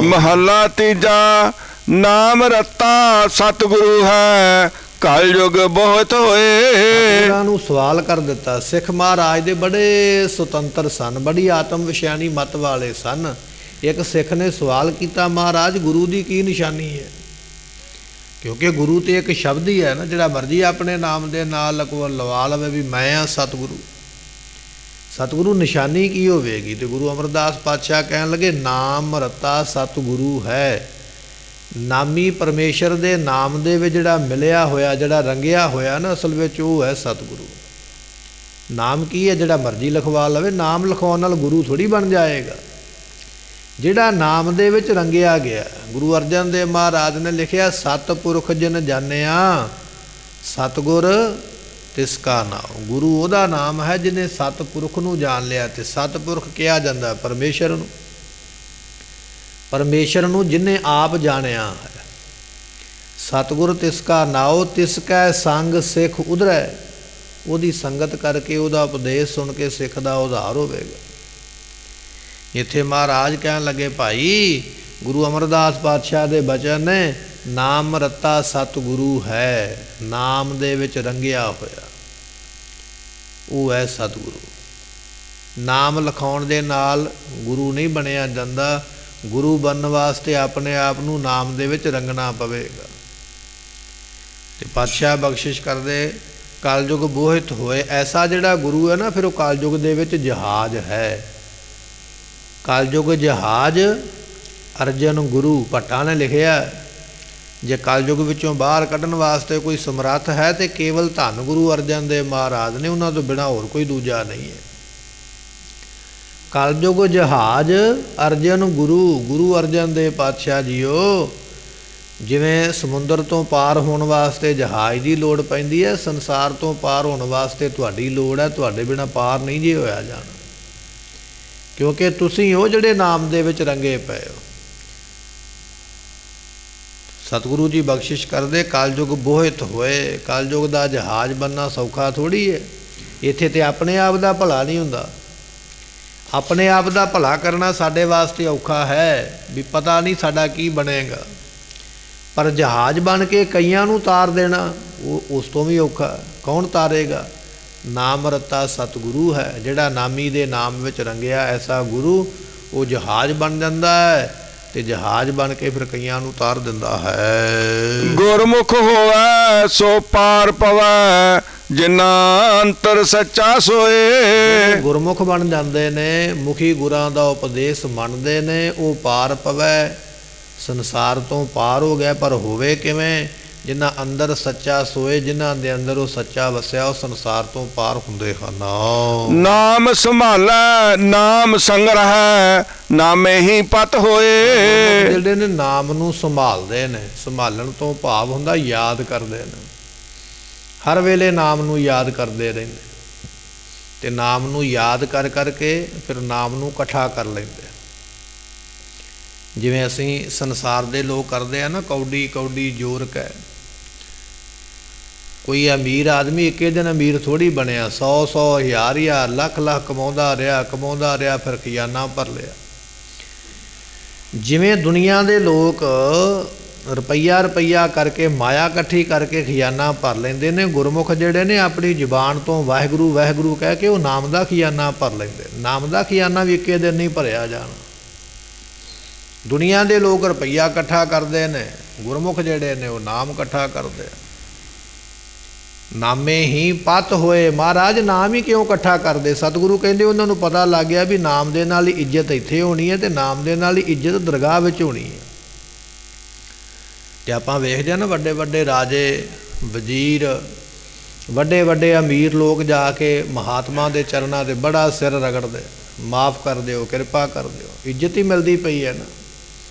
ਮਹੱਲਾ ਤੀਜਾ। ਨਾਮ ਰਤਾ ਸਤਿਗੁਰੂ ਹੈ, ਕਲ ਯੁਗ ਬਹੁਤ ਹੋਏ। ਉਹਨਾਂ ਨੂੰ ਸਵਾਲ ਕਰ ਦਿੱਤਾ। ਸਿੱਖ ਮਹਾਰਾਜ ਦੇ ਬੜੇ ਸੁਤੰਤਰ ਸਨ, ਬੜੀ ਆਤਮ ਵਿਸ਼ਿਆਨੀ ਮਤ ਵਾਲੇ ਸਨ। ਇੱਕ ਸਿੱਖ ਨੇ ਸਵਾਲ ਕੀਤਾ, ਮਹਾਰਾਜ ਗੁਰੂ ਦੀ ਕੀ ਨਿਸ਼ਾਨੀ ਹੈ? ਕਿਉਂਕਿ ਗੁਰੂ ਤੇ ਇੱਕ ਸ਼ਬਦ ਹੀ ਹੈ ਨਾ, ਜਿਹੜਾ ਮਰਜ਼ੀ ਆਪਣੇ ਨਾਮ ਦੇ ਨਾਲ ਲਵਾ ਲਵੇ ਵੀ ਮੈਂ ਹਾਂ ਸਤਿਗੁਰੂ। ਸਤਿਗੁਰੂ ਨਿਸ਼ਾਨੀ ਕੀ ਹੋਵੇਗੀ? ਤੇ ਗੁਰੂ ਅਮਰਦਾਸ ਪਾਤਸ਼ਾਹ ਕਹਿਣ ਲੱਗੇ ਨਾਮ ਰਤਾ ਸਤਿਗੁਰੂ ਹੈ। ਨਾਮੀ ਪਰਮੇਸ਼ਰ ਦੇ ਨਾਮ ਦੇ ਵਿੱਚ ਜਿਹੜਾ ਮਿਲਿਆ ਹੋਇਆ, ਜਿਹੜਾ ਰੰਗਿਆ ਹੋਇਆ ਨਾ, ਅਸਲ ਵਿੱਚ ਉਹ ਹੈ ਸਤਿਗੁਰੂ। ਨਾਮ ਕੀ ਹੈ? ਜਿਹੜਾ ਮਰਜ਼ੀ ਲਿਖਵਾ ਲਵੇ। ਨਾਮ ਲਿਖਾਉਣ ਨਾਲ ਗੁਰੂ ਥੋੜ੍ਹੀ ਬਣ ਜਾਏਗਾ। ਜਿਹੜਾ ਨਾਮ ਦੇ ਵਿੱਚ ਰੰਗਿਆ ਗਿਆ। ਗੁਰੂ ਅਰਜਨ ਦੇਵ ਮਹਾਰਾਜ ਨੇ ਲਿਖਿਆ, ਸਤਿਪੁਰਖ ਜਿਨ ਜਾਣਿਆ ਸਤਿਗੁਰ ਤਿਸ ਕਾ ਨਾਮ। ਗੁਰੂ ਉਹਦਾ ਨਾਮ ਹੈ ਜਿਹਨੇ ਸਤਿਪੁਰਖ ਨੂੰ ਜਾਣ ਲਿਆ। ਤੇ ਸਤਿਪੁਰਖ ਕਿਹਾ ਜਾਂਦਾ ਪਰਮੇਸ਼ਰ ਨੂੰ। ਪਰਮੇਸ਼ਰ ਨੂੰ ਜਿਹਨੇ ਆਪ ਜਾਣਿਆ ਹੈ। ਸਤਿਗੁਰ ਤਿਸ ਕਾ ਨਾਉ ਤਿਸ ਕੈ ਸੰਗ ਸਿੱਖ ਉਧਰੈ। ਉਹਦੀ ਸੰਗਤ ਕਰਕੇ, ਉਹਦਾ ਉਪਦੇਸ਼ ਸੁਣ ਕੇ ਸਿੱਖ ਦਾ ਉਧਾਰ ਹੋਵੇਗਾ। ਇੱਥੇ ਮਹਾਰਾਜ ਕਹਿਣ ਲੱਗੇ, ਭਾਈ ਗੁਰੂ ਅਮਰਦਾਸ ਪਾਤਸ਼ਾਹ ਦੇ ਬਚਨ ਨੇ, ਨਾਮ ਰਤਾ ਸਤਿਗੁਰੂ ਹੈ। ਨਾਮ ਦੇ ਵਿੱਚ ਰੰਗਿਆ ਹੋਇਆ ਉਹ ਹੈ ਸਤਿਗੁਰੂ। ਨਾਮ ਲਿਖਾਉਣ ਦੇ ਨਾਲ ਗੁਰੂ ਨਹੀਂ ਬਣਿਆ ਜਾਂਦਾ। ਗੁਰੂ ਬਣਨ ਵਾਸਤੇ ਆਪਣੇ ਆਪ ਨੂੰ ਨਾਮ ਦੇ ਵਿੱਚ ਰੰਗਣਾ ਪਵੇਗਾ। ਤੇ ਪਾਤਸ਼ਾਹ ਬਖਸ਼ਿਸ਼ ਕਰਦੇ, ਕਲਯੁਗ ਬੋਹਿਤ ਹੋਏ। ਐਸਾ ਜਿਹੜਾ ਗੁਰੂ ਹੈ ਨਾ, ਫਿਰ ਉਹ ਕਲਯੁਗ ਦੇ ਵਿੱਚ ਜਹਾਜ਼ ਹੈ। ਕਲਯੁਗ ਜਹਾਜ਼ ਅਰਜਨ ਗੁਰੂ ਭੱਟਾਂ ਨੇ ਲਿਖਿਆ। ਜੇ ਕਲਯੁਗ ਵਿੱਚੋਂ ਬਾਹਰ ਕੱਢਣ ਵਾਸਤੇ ਕੋਈ ਸਮਰੱਥ ਹੈ ਤੇ ਕੇਵਲ ਧੰਨ ਗੁਰੂ ਅਰਜਨ ਦੇਵ ਮਹਾਰਾਜ ਨੇ। ਉਹਨਾਂ ਤੋਂ ਬਿਨਾਂ ਹੋਰ ਕੋਈ ਦੂਜਾ ਨਹੀਂ ਹੈ। ਕਲਯੁਗ ਜਹਾਜ਼ ਅਰਜਨ ਗੁਰੂ। ਗੁਰੂ ਅਰਜਨ ਦੇਵ ਪਾਤਸ਼ਾਹ ਜੀਓ, ਜਿਵੇਂ ਸਮੁੰਦਰ ਤੋਂ ਪਾਰ ਹੋਣ ਵਾਸਤੇ ਜਹਾਜ਼ ਦੀ ਲੋੜ ਪੈਂਦੀ ਹੈ, ਸੰਸਾਰ ਤੋਂ ਪਾਰ ਹੋਣ ਵਾਸਤੇ ਤੁਹਾਡੀ ਲੋੜ ਹੈ। ਤੁਹਾਡੇ ਬਿਨਾਂ ਪਾਰ ਨਹੀਂ ਜੇ ਹੋਇਆ ਜਾਣਾ, ਕਿਉਂਕਿ ਤੁਸੀਂ ਉਹ ਜਿਹੜੇ ਨਾਮ ਦੇ ਵਿੱਚ ਰੰਗੇ ਪਏ ਹੋ। ਸਤਿਗੁਰੂ ਜੀ ਬਖਸ਼ਿਸ਼ ਕਰਦੇ, ਕਲਯੁਗ ਬੋਹਿਤ ਹੋਏ। ਕਲਯੁਗ ਦਾ ਜਹਾਜ਼ ਬਣਨਾ ਸੌਖਾ ਥੋੜ੍ਹੀ ਹੈ। ਇੱਥੇ ਤੇ ਆਪਣੇ ਆਪ ਦਾ ਭਲਾ ਨਹੀਂ ਹੁੰਦਾ। ਆਪਣੇ ਆਪ ਦਾ ਭਲਾ ਕਰਨਾ ਸਾਡੇ ਵਾਸਤੇ ਔਖਾ ਹੈ, ਵੀ ਪਤਾ ਨਹੀਂ ਸਾਡਾ ਕੀ ਬਣੇਗਾ। ਪਰ ਜਹਾਜ਼ ਬਣ ਕੇ ਕਈਆਂ ਨੂੰ ਤਾਰ ਦੇਣਾ, ਉਹ ਉਸ ਤੋਂ ਵੀ ਔਖਾ। ਕੌਣ ਤਾਰੇਗਾ? ਨਾਮ ਰਤਾ ਸਤਿਗੁਰੂ ਹੈ। ਜਿਹੜਾ ਨਾਮੀ ਦੇ ਨਾਮ ਵਿੱਚ ਰੰਗਿਆ ਐਸਾ ਗੁਰੂ, ਉਹ ਜਹਾਜ਼ ਬਣ ਜਾਂਦਾ ਹੈ। ਤੇ ਜਹਾਜ਼ ਬਣ ਕੇ ਫਿਰ ਕਈਆਂ ਨੂੰ ਤਾਰ ਦਿੰਦਾ ਹੈ। ਗੁਰਮੁਖ ਹੋਵੇ ਸੋ ਪਾਰ ਪਵੈ, ਜਿਨਾ ਅੰਤਰ ਸੱਚਾ ਸੋਏ। ਗੁਰਮੁਖ ਬਣ ਜਾਂਦੇ ਨੇ, ਮੁਖੀ ਗੁਰਾਂ ਦਾ ਉਪਦੇਸ਼ ਮੰਨਦੇ ਨੇ, ਉਹ ਪਾਰ ਪਵੈ, ਸੰਸਾਰ ਤੋਂ ਪਾਰ ਹੋ ਗਿਆ। ਪਰ ਹੋਵੇ ਕਿਵੇਂ? ਜਿਨ੍ਹਾਂ ਅੰਦਰ ਸੱਚਾ ਸੋਏ, ਜਿਨ੍ਹਾਂ ਦੇ ਅੰਦਰ ਉਹ ਸੱਚਾ ਵਸਿਆ, ਉਹ ਸੰਸਾਰ ਤੋਂ ਪਾਰ ਹੁੰਦੇ ਹਨ। ਨਾਮ ਸੰਭਾਲੈ ਨਾਮ ਸੰਗ ਰਹੈ, ਨਾਮੇ ਹੀ ਪਤ ਹੋਏ। ਜਿਹੜੇ ਨੇ ਨਾਮ ਨੂੰ ਸੰਭਾਲਦੇ ਨੇ, ਸੰਭਾਲਣ ਤੋਂ ਭਾਵ ਹੁੰਦਾ ਯਾਦ ਕਰਦੇ ਨੇ। ਹਰ ਵੇਲੇ ਨਾਮ ਨੂੰ ਯਾਦ ਕਰਦੇ ਰਹਿੰਦੇ, ਤੇ ਨਾਮ ਨੂੰ ਯਾਦ ਕਰ ਕਰਕੇ ਫਿਰ ਨਾਮ ਨੂੰ ਇਕੱਠਾ ਕਰ ਲੈਂਦੇ। ਜਿਵੇਂ ਅਸੀਂ ਸੰਸਾਰ ਦੇ ਲੋਕ ਕਰਦੇ ਆ ਨਾ, ਕੌਡੀ ਕੌਡੀ ਜੋਰ ਕੈ। ਕੋਈ ਅਮੀਰ ਆਦਮੀ ਇੱਕੇ ਦਿਨ ਅਮੀਰ ਥੋੜ੍ਹੀ ਬਣਿਆ। 100 ਹਜ਼ਾਰ ਲੱਖ ਕਮਾਉਂਦਾ ਰਿਹਾ, ਫਿਰ ਖਜ਼ਾਨਾ ਭਰ ਲਿਆ। ਜਿਵੇਂ ਦੁਨੀਆ ਦੇ ਲੋਕ ਰੁਪਈਆ ਕਰਕੇ, ਮਾਇਆ ਇਕੱਠੀ ਕਰਕੇ ਖਜ਼ਾਨਾ ਭਰ ਲੈਂਦੇ ਨੇ, ਗੁਰਮੁਖ ਜਿਹੜੇ ਨੇ ਆਪਣੀ ਜ਼ੁਬਾਨ ਤੋਂ ਵਾਹਿਗੁਰੂ ਵਾਹਿਗੁਰੂ ਕਹਿ ਕੇ ਉਹ ਨਾਮ ਦਾ ਖਜ਼ਾਨਾ ਭਰ ਲੈਂਦੇ। ਨਾਮ ਦਾ ਖਜ਼ਾਨਾ ਵੀ ਇੱਕੇ ਦਿਨ ਨਹੀਂ ਭਰਿਆ ਜਾਣਾ। ਦੁਨੀਆ ਦੇ ਲੋਕ ਰੁਪਈਆ ਇਕੱਠਾ ਕਰਦੇ ਨੇ, ਗੁਰਮੁਖ ਜਿਹੜੇ ਨੇ ਉਹ ਨਾਮ ਇਕੱਠਾ ਕਰਦੇ। ਨਾਮੇ ਹੀ ਪਤ ਹੋਏ। ਮਹਾਰਾਜ ਨਾਮ ਹੀ ਕਿਉਂ ਇਕੱਠਾ ਕਰਦੇ? ਸਤਿਗੁਰੂ ਕਹਿੰਦੇ ਉਹਨਾਂ ਨੂੰ ਪਤਾ ਲੱਗ ਗਿਆ ਵੀ ਨਾਮ ਦੇ ਨਾਲ ਹੀ ਇੱਜ਼ਤ ਇੱਥੇ ਹੋਣੀ ਹੈ, ਤੇ ਨਾਮ ਦੇ ਨਾਲ ਹੀ ਇੱਜ਼ਤ ਦਰਗਾਹ ਵਿੱਚ ਹੋਣੀ ਹੈ। ਤੇ ਆਪਾਂ ਵੇਖਦੇ ਹਾਂ ਨਾ, ਵੱਡੇ ਵੱਡੇ ਰਾਜੇ, ਵਜ਼ੀਰ, ਵੱਡੇ ਵੱਡੇ ਅਮੀਰ ਲੋਕ ਜਾ ਕੇ ਮਹਾਤਮਾ ਦੇ ਚਰਨਾਂ 'ਤੇ ਬੜਾ ਸਿਰ ਰਗੜਦੇ, ਮਾਫ ਕਰ ਦਿਓ, ਕਿਰਪਾ ਕਰ ਦਿਓ। ਇੱਜ਼ਤ ਹੀ ਮਿਲਦੀ ਪਈ ਹੈ ਨਾ।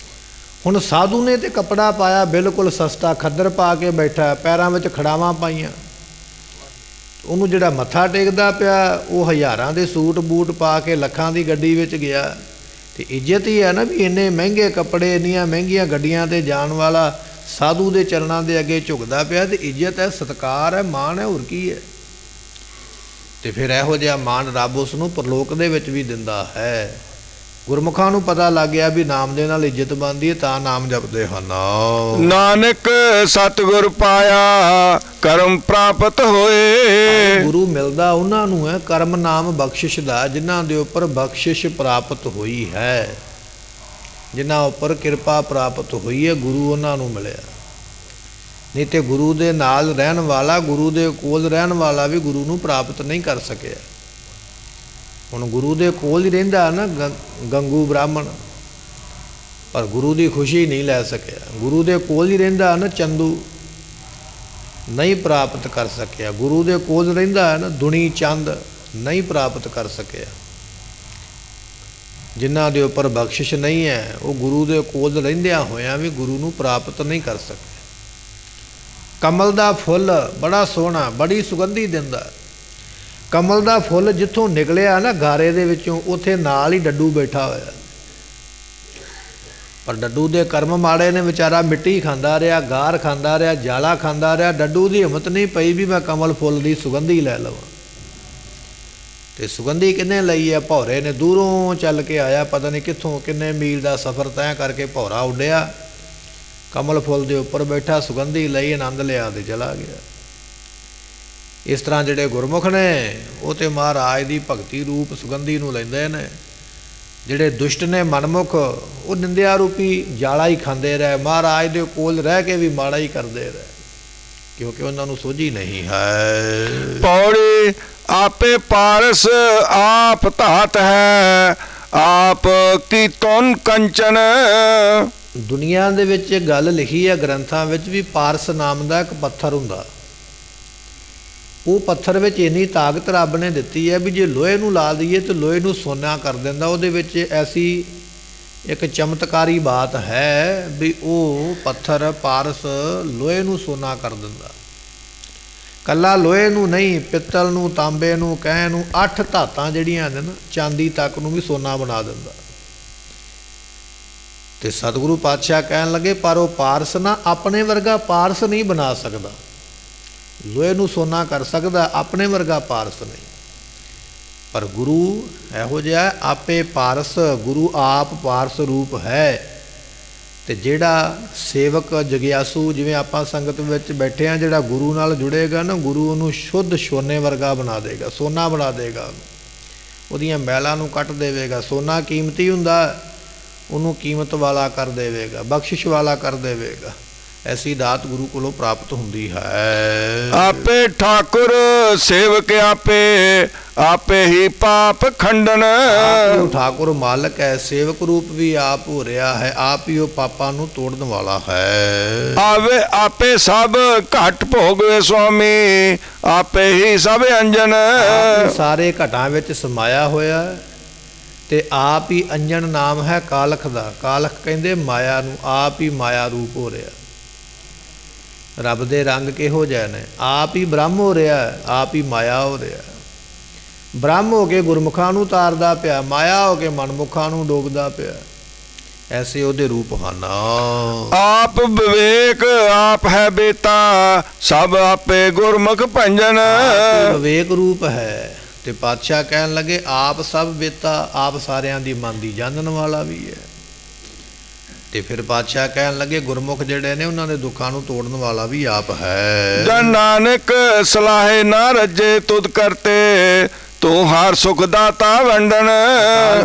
ਹੁਣ ਸਾਧੂ ਨੇ ਤੇ ਕੱਪੜਾ ਪਾਇਆ ਬਿਲਕੁਲ ਸਸਤਾ, ਖੱਦਰ ਪਾ ਕੇ ਬੈਠਾ, ਪੈਰਾਂ ਵਿੱਚ ਖੜਾਵਾਂ ਪਾਈਆਂ। ਉਹਨੂੰ ਜਿਹੜਾ ਮੱਥਾ ਟੇਕਦਾ ਪਿਆ, ਉਹ ਹਜ਼ਾਰਾਂ ਦੇ ਸੂਟ ਬੂਟ ਪਾ ਕੇ ਲੱਖਾਂ ਦੀ ਗੱਡੀ ਵਿੱਚ ਗਿਆ। ਤੇ ਇੱਜ਼ਤ ਹੀ ਹੈ ਨਾ, ਵੀ ਇੰਨੇ ਮਹਿੰਗੇ ਕੱਪੜੇ, ਇੰਨੀਆਂ ਮਹਿੰਗੀਆਂ ਗੱਡੀਆਂ 'ਤੇ ਜਾਣ ਵਾਲਾ ਸਾਧੂ ਦੇ ਚਰਨਾਂ ਦੇ ਅੱਗੇ ਝੁਕਦਾ ਪਿਆ। ਤੇ ਇੱਜ਼ਤ ਹੈ, ਸਤਿਕਾਰ ਹੈ, ਮਾਣ ਹੈ, ਹੋਰ ਕੀ ਹੈ? ਤੇ ਫਿਰ ਇਹੋ ਜਿਹਾ ਮਾਣ ਰੱਬ ਉਸ ਨੂੰ ਪਰਲੋਕ ਦੇ ਵਿੱਚ ਵੀ ਦਿੰਦਾ ਹੈ। ਗੁਰਮੁਖਾਂ ਨੂੰ ਪਤਾ ਲੱਗ ਗਿਆ ਵੀ ਨਾਮ ਦੇ ਨਾਲ ਇੱਜ਼ਤ ਬਣਦੀ ਹੈ, ਤਾਂ ਨਾਮ ਜਪਦੇ ਹਨ। ਨਾਨਕ ਸਤਿਗੁਰ ਪਾਇਆ ਕਰਮ ਪ੍ਰਾਪਤ ਹੋਏ। ਗੁਰੂ ਮਿਲਦਾ ਉਹਨਾਂ ਨੂੰ ਹੈ ਕਰਮ ਨਾਮ ਬਖਸ਼ਿਸ਼ ਦਾ, ਜਿਨ੍ਹਾਂ ਦੇ ਉੱਪਰ ਬਖਸ਼ਿਸ਼ ਪ੍ਰਾਪਤ ਹੋਈ ਹੈ, ਜਿਨ੍ਹਾਂ ਉੱਪਰ ਕਿਰਪਾ ਪ੍ਰਾਪਤ ਹੋਈ ਹੈ, ਗੁਰੂ ਉਹਨਾਂ ਨੂੰ ਮਿਲਿਆ। ਨਹੀਂ ਤੇ ਗੁਰੂ ਦੇ ਨਾਲ ਰਹਿਣ ਵਾਲਾ, ਗੁਰੂ ਦੇ ਕੋਲ ਰਹਿਣ ਵਾਲਾ ਵੀ ਗੁਰੂ ਨੂੰ ਪ੍ਰਾਪਤ ਨਹੀਂ ਕਰ ਸਕਿਆ। ਹੁਣ ਗੁਰੂ ਦੇ ਕੋਲ ਹੀ ਰਹਿੰਦਾ ਨਾ ਗੰਗੂ ਬ੍ਰਾਹਮਣ, ਪਰ ਗੁਰੂ ਦੀ ਖੁਸ਼ੀ ਨਹੀਂ ਲੈ ਸਕਿਆ। ਗੁਰੂ ਦੇ ਕੋਲ ਹੀ ਰਹਿੰਦਾ ਨਾ ਚੰਦੂ, ਨਹੀਂ ਪ੍ਰਾਪਤ ਕਰ ਸਕਿਆ। ਗੁਰੂ ਦੇ ਕੋਲ ਰਹਿੰਦਾ ਹੈ ਨਾ ਦੁਨੀ ਚੰਦ, ਨਹੀਂ ਪ੍ਰਾਪਤ ਕਰ ਸਕਿਆ। ਜਿਨ੍ਹਾਂ ਦੇ ਉੱਪਰ ਬਖਸ਼ਿਸ਼ ਨਹੀਂ ਹੈ ਉਹ ਗੁਰੂ ਦੇ ਕੋਲ ਰਹਿੰਦਿਆਂ ਹੋਇਆਂ ਵੀ ਗੁਰੂ ਨੂੰ ਪ੍ਰਾਪਤ ਨਹੀਂ ਕਰ ਸਕੇ। ਕਮਲ ਦਾ ਫੁੱਲ ਬੜਾ ਸੋਹਣਾ, ਬੜੀ ਸੁਗੰਧੀ ਦਿੰਦਾ। ਕਮਲ ਦਾ ਫੁੱਲ ਜਿੱਥੋਂ ਨਿਕਲਿਆ ਨਾ ਗਾਰੇ ਦੇ ਵਿੱਚੋਂ, ਉੱਥੇ ਨਾਲ ਹੀ ਡੱਡੂ ਬੈਠਾ ਹੋਇਆ। ਪਰ ਡੱਡੂ ਦੇ ਕਰਮ ਮਾੜੇ ਨੇ, ਵਿਚਾਰਾ ਮਿੱਟੀ ਖਾਂਦਾ ਰਿਹਾ, ਗਾਰ ਖਾਂਦਾ ਰਿਹਾ, ਜਾਲਾ ਖਾਂਦਾ ਰਿਹਾ। ਡੱਡੂ ਦੀ ਹਿੰਮਤ ਨਹੀਂ ਪਈ ਵੀ ਮੈਂ ਕਮਲ ਫੁੱਲ ਦੀ ਸੁਗੰਧੀ ਲੈ ਲਵਾਂ। ਤੇ ਸੁਗੰਧੀ ਕਿਹਨੇ ਲਈ ਹੈ? ਭੌਰੇ ਨੇ ਦੂਰੋਂ ਚੱਲ ਕੇ ਆਇਆ, ਪਤਾ ਨਹੀਂ ਕਿੱਥੋਂ, ਕਿੰਨੇ ਮੀਲ ਦਾ ਸਫ਼ਰ ਤੈਅ ਕਰਕੇ ਭੌਰਾ ਉੱਡਿਆ, ਕਮਲ ਫੁੱਲ ਦੇ ਉੱਪਰ ਬੈਠਾ, ਸੁਗੰਧੀ ਲਈ, ਆਨੰਦ ਲਿਆ ਤੇ ਚਲਾ ਗਿਆ। ਇਸ ਤਰ੍ਹਾਂ ਜਿਹੜੇ ਗੁਰਮੁਖ ਨੇ ਉਹ ਤੇ ਮਹਾਰਾਜ ਦੀ ਭਗਤੀ ਰੂਪ ਸੁਗੰਧੀ ਨੂੰ ਲੈਂਦੇ ਨੇ। ਜਿਹੜੇ ਦੁਸ਼ਟ ਨੇ ਮਨਮੁਖ, ਉਹ ਨਿੰਦਿਆ ਰੂਪੀ ਜਾਲਾ ਹੀ ਖਾਂਦੇ ਰਹੇ, ਮਹਾਰਾਜ ਦੇ ਕੋਲ ਰਹਿ ਕੇ ਵੀ ਮਾੜਾ ਹੀ ਕਰਦੇ ਰਹੇ, ਕਿਉਂਕਿ ਉਹਨਾਂ ਨੂੰ ਸੋਝੀ ਨਹੀਂ ਹੈ। ਪੌੜੀ ਆਪੇ ਪਾਰਸ ਆਪ ਧਾਤ ਹੈ, ਆਪ ਕੀ ਤੁਨ ਕੰਚਨ। ਦੁਨੀਆ ਦੇ ਵਿੱਚ ਗੱਲ ਲਿਖੀ ਹੈ ਗ੍ਰੰਥਾਂ ਵਿੱਚ ਵੀ, ਪਾਰਸ ਨਾਮ ਦਾ ਇੱਕ ਪੱਥਰ ਹੁੰਦਾ। ਉਹ ਪੱਥਰ ਵਿੱਚ ਇੰਨੀ ਤਾਕਤ ਰੱਬ ਨੇ ਦਿੱਤੀ ਹੈ ਵੀ ਜੇ ਲੋਹੇ ਨੂੰ ਲਾ ਦਈਏ ਤਾਂ ਲੋਹੇ ਨੂੰ ਸੋਨਾ ਕਰ ਦਿੰਦਾ। ਉਹਦੇ ਵਿੱਚ ਐਸੀ ਇੱਕ ਚਮਤਕਾਰੀ ਬਾਤ ਹੈ ਵੀ ਉਹ ਪੱਥਰ ਪਾਰਸ ਲੋਹੇ ਨੂੰ ਸੋਨਾ ਕਰ ਦਿੰਦਾ। ਕੱਲਾ ਲੋਹੇ ਨੂੰ ਨਹੀਂ, ਪਿੱਤਲ ਨੂੰ, ਤਾਂਬੇ ਨੂੰ, ਕਹਿ ਨੂੰ, 8 ਧਾਤਾਂ ਜਿਹੜੀਆਂ ਨੇ ਨਾ, ਚਾਂਦੀ ਤੱਕ ਨੂੰ ਵੀ ਸੋਨਾ ਬਣਾ ਦਿੰਦਾ। ਤੇ ਸਤਿਗੁਰੂ ਪਾਤਸ਼ਾਹ ਕਹਿਣ ਲੱਗੇ ਪਰ ਉਹ ਪਾਰਸ ਨਾ ਆਪਣੇ ਵਰਗਾ ਪਾਰਸ ਨਹੀਂ ਬਣਾ ਸਕਦਾ। ਲੋਹੇ ਨੂੰ ਸੋਨਾ ਕਰ ਸਕਦਾ, ਆਪਣੇ ਵਰਗਾ ਪਾਰਸ ਨਹੀਂ। ਪਰ ਗੁਰੂ ਇਹੋ ਜਿਹਾ ਆਪੇ ਪਾਰਸ, ਗੁਰੂ ਆਪ ਪਾਰਸ ਰੂਪ ਹੈ। ਤੇ ਜਿਹੜਾ ਸੇਵਕ ਜਗਿਆਸੂ, ਜਿਵੇਂ ਆਪਾਂ ਸੰਗਤ ਵਿੱਚ ਬੈਠੇ ਹਾਂ, ਜਿਹੜਾ ਗੁਰੂ ਨਾਲ ਜੁੜੇਗਾ ਨਾ, ਗੁਰੂ ਉਹਨੂੰ ਸ਼ੁੱਧ ਸੋਨੇ ਵਰਗਾ ਬਣਾ ਦੇਗਾ, ਸੋਨਾ ਬਣਾ ਦੇਗਾ ਉਹਨੂੰ, ਉਹਦੀਆਂ ਮੈਲਾਂ ਨੂੰ ਕੱਟ ਦੇਵੇਗਾ। ਸੋਨਾ ਕੀਮਤੀ ਹੁੰਦਾ, ਉਹਨੂੰ ਕੀਮਤ ਵਾਲਾ ਕਰ ਦੇਵੇਗਾ, ਬਖਸ਼ਿਸ਼ ਵਾਲਾ ਕਰ ਦੇਵੇਗਾ। ਐਸੀ ਦਾਤ ਗੁਰੂ ਕੋਲੋਂ ਪ੍ਰਾਪਤ ਹੁੰਦੀ ਹੈ। ਆਪੇ ਠਾਕੁਰ ਸੇਵਕ ਆਪੇ, ਆਪੇ ਹੀ ਪਾਪ ਖੰਡਨ। ਉਹ ਠਾਕੁਰ ਮਾਲਕ ਹੈ, ਸੇਵਕ ਰੂਪ ਵੀ ਆਪ ਹੋ ਰਿਹਾ ਹੈ, ਆਪ ਹੀ ਉਹ ਪਾਪਾਂ ਨੂੰ ਤੋੜਨ ਵਾਲਾ ਹੈ। ਆਵੇ ਆਪੇ ਸਭ ਘਟ ਭੋਗਵੇ ਸੁਆਮੀ, ਆਪੇ ਹੀ ਸਭ ਅੰਜਨ। ਸਾਰੇ ਘਟਾਂ ਵਿੱਚ ਸਮਾਇਆ ਹੋਇਆ ਤੇ ਆਪ ਹੀ ਅੰਜਨ ਨਾਮ ਹੈ ਕਾਲਖ ਦਾ। ਕਾਲਖ ਕਹਿੰਦੇ ਮਾਇਆ ਨੂੰ, ਆਪ ਹੀ ਮਾਇਆ ਰੂਪ ਹੋ ਰਿਹਾ। ਰੱਬ ਦੇ ਰੰਗ ਕਿਹੋ ਜਿਹੇ ਨੇ? ਆਪ ਹੀ ਬ੍ਰਹਮ ਹੋ ਰਿਹਾ, ਆਪ ਹੀ ਮਾਇਆ ਹੋ ਰਿਹਾ। ਬ੍ਰਹਮ ਹੋ ਕੇ ਗੁਰਮੁਖਾਂ ਨੂੰ ਤਾਰਦਾ ਪਿਆ, ਮਾਇਆ ਹੋ ਕੇ ਮਨਮੁਖਾਂ ਨੂੰ ਡੋਬਦਾ ਪਿਆ। ਐਸੇ ਉਹਦੇ ਰੂਪ ਹਨ। ਆਪ ਵਿਵੇਕ ਆਪ ਹੈ ਬੇਤਾ, ਸਭ ਆਪੇ ਗੁਰਮੁਖ ਭੰਜਨ। ਵਿਵੇਕ ਰੂਪ ਹੈ। ਤੇ ਪਾਤਸ਼ਾਹ ਕਹਿਣ ਲੱਗੇ ਆਪ ਸਭ ਬੇਤਾ, ਆਪ ਸਾਰਿਆਂ ਦੀ ਮਨ ਦੀ ਜਾਣਨ ਵਾਲਾ ਵੀ ਹੈ। ਤੇ ਫਿਰ ਪਾਤਸ਼ਾਹ ਕਹਿਣ ਲੱਗੇ ਗੁਰਮੁਖ ਜਿਹੜੇ ਨੇ ਉਹਨਾਂ ਦੇ ਦੁੱਖਾਂ ਨੂੰ ਤੋੜਨ ਵਾਲਾ ਵੀ ਆਪ ਹੈ। ਜਨ ਨਾਨਕ ਸਲਾਹੇ ਨਾ ਰੱਜੇ ਤੁਧ ਕਰਤੇ, ਤੂੰ ਹਰ ਸੁਖ ਦਾਤਾ ਵੰਡਨ।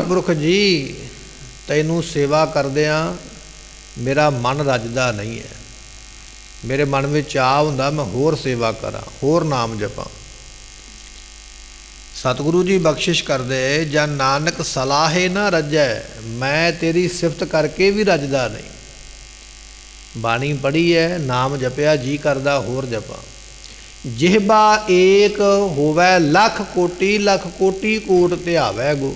ਪੁਰਖ ਜੀ ਤੈਨੂੰ ਸੇਵਾ ਕਰਦਿਆਂ ਮੇਰਾ ਮਨ ਰੱਜਦਾ ਨਹੀਂ ਹੈ। ਮੇਰੇ ਮਨ ਵਿੱਚ ਚਾਅ ਹੁੰਦਾ ਮੈਂ ਹੋਰ ਸੇਵਾ ਕਰਾਂ, ਹੋਰ ਨਾਮ ਜਪਾਂ। ਸਤਿਗੁਰੂ ਜੀ ਬਖਸ਼ਿਸ਼ ਕਰਦੇ, ਜਨ ਨਾਨਕ ਸਲਾਹੇ ਨਾ ਰੱਜੈ, ਮੈਂ ਤੇਰੀ ਸਿਫਤ ਕਰਕੇ ਵੀ ਰੱਜਦਾ ਨਹੀਂ। ਬਾਣੀ ਪੜ੍ਹੀ ਹੈ, ਨਾਮ ਜਪਿਆ, ਜੀ ਕਰਦਾ ਹੋਰ ਜਪਾਂ। ਜਿਹਬਾ ਏਕ ਹੋਵੈ ਲੱਖ ਕੋਟੀ, ਲੱਖ ਕੋਟੀ ਕੋਟ ਧਿਆਵੈ ਗੋ।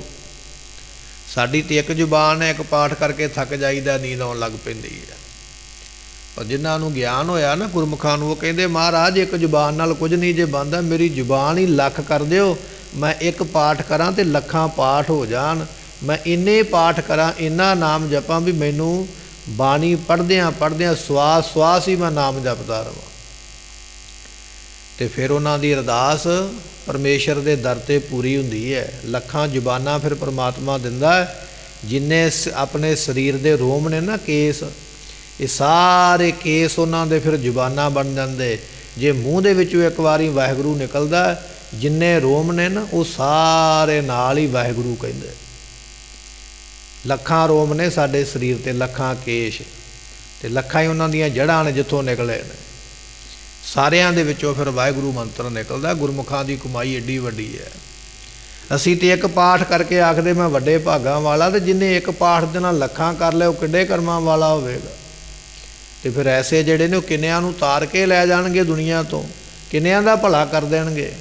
ਸਾਡੀ ਤੇ ਇੱਕ ਜ਼ੁਬਾਨ ਹੈ, ਇੱਕ ਪਾਠ ਕਰਕੇ ਥੱਕ ਜਾਈਦਾ, ਨੀਂਦ ਆਉਣ ਲੱਗ ਪੈਂਦੀ ਹੈ। ਪਰ ਜਿਨ੍ਹਾਂ ਨੂੰ ਗਿਆਨ ਹੋਇਆ ਨਾ ਗੁਰਮੁਖਾਂ ਨੂੰ, ਉਹ ਕਹਿੰਦੇ ਮਹਾਰਾਜ ਇੱਕ ਜ਼ੁਬਾਨ ਨਾਲ ਕੁਝ ਨਹੀਂ ਜੇ ਬਣਦਾ, ਮੇਰੀ ਜ਼ੁਬਾਨ ਹੀ ਲੱਖ ਕਰ ਦਿਓ, ਮੈਂ ਇੱਕ ਪਾਠ ਕਰਾਂ ਤੇ ਲੱਖਾਂ ਪਾਠ ਹੋ ਜਾਣ। ਮੈਂ ਇੰਨੇ ਪਾਠ ਕਰਾਂ, ਇੰਨਾ ਨਾਮ ਜਪਾਂ ਵੀ ਮੈਨੂੰ ਬਾਣੀ ਪੜ੍ਹਦਿਆਂ ਪੜ੍ਹਦਿਆਂ ਸਵਾਸ ਸਵਾਸ ਹੀ ਮੈਂ ਨਾਮ ਜਪਦਾ ਰਹਾਂ। ਤੇ ਫਿਰ ਉਹਨਾਂ ਦੀ ਅਰਦਾਸ ਪਰਮੇਸ਼ਰ ਦੇ ਦਰ 'ਤੇ ਪੂਰੀ ਹੁੰਦੀ ਹੈ। ਲੱਖਾਂ ਜ਼ੁਬਾਨਾਂ ਫਿਰ ਪਰਮਾਤਮਾ ਦਿੰਦਾ ਹੈ। ਜਿੰਨੇ ਆਪਣੇ ਸਰੀਰ ਦੇ ਰੋਮ ਨੇ ਨਾ, ਕੇਸ, ਇਹ ਸਾਰੇ ਕੇਸ ਉਹਨਾਂ ਦੇ ਫਿਰ ਜ਼ੁਬਾਨਾਂ ਬਣ ਜਾਂਦੇ। ਜੇ ਮੂੰਹ ਦੇ ਵਿੱਚੋਂ ਇੱਕ ਵਾਰੀ ਵਾਹਿਗੁਰੂ ਨਿਕਲਦਾ, ਜਿੰਨੇ ਰੋਮ ਨੇ ਨਾ ਉਹ ਸਾਰੇ ਨਾਲ ਹੀ ਵਾਹਿਗੁਰੂ ਕਹਿੰਦੇ। ਲੱਖਾਂ ਰੋਮ ਨੇ ਸਾਡੇ ਸਰੀਰ 'ਤੇ, ਲੱਖਾਂ ਕੇਸ਼, ਤੇ ਲੱਖਾਂ ਹੀ ਉਹਨਾਂ ਦੀਆਂ ਜੜ੍ਹਾਂ ਨੇ ਜਿੱਥੋਂ ਨਿਕਲੇ ਨੇ। ਸਾਰਿਆਂ ਦੇ ਵਿੱਚੋਂ ਫਿਰ ਵਾਹਿਗੁਰੂ ਮੰਤਰ ਨਿਕਲਦਾ। ਗੁਰਮੁਖਾਂ ਦੀ ਕਮਾਈ ਐਡੀ ਵੱਡੀ ਹੈ। ਅਸੀਂ ਤੇ ਇੱਕ ਪਾਠ ਕਰਕੇ ਆਖਦੇ ਮੈਂ ਵੱਡੇ ਭਾਗਾਂ ਵਾਲਾ, ਤੇ ਜਿੰਨੇ ਇੱਕ ਪਾਠ ਦੇ ਨਾਲ ਲੱਖਾਂ ਕਰ ਲਿਆ ਉਹ ਕਿੱਡੇ ਕਰਮਾਂ ਵਾਲਾ ਹੋਵੇਗਾ। ਤੇ ਫਿਰ ਐਸੇ ਜਿਹੜੇ ਨੇ ਉਹ ਕਿੰਨਿਆਂ ਨੂੰ ਤਾਰ ਕੇ ਲੈ ਜਾਣਗੇ ਦੁਨੀਆ ਤੋਂ, ਕਿੰਨਿਆਂ ਦਾ ਭਲਾ ਕਰ ਦੇਣਗੇ,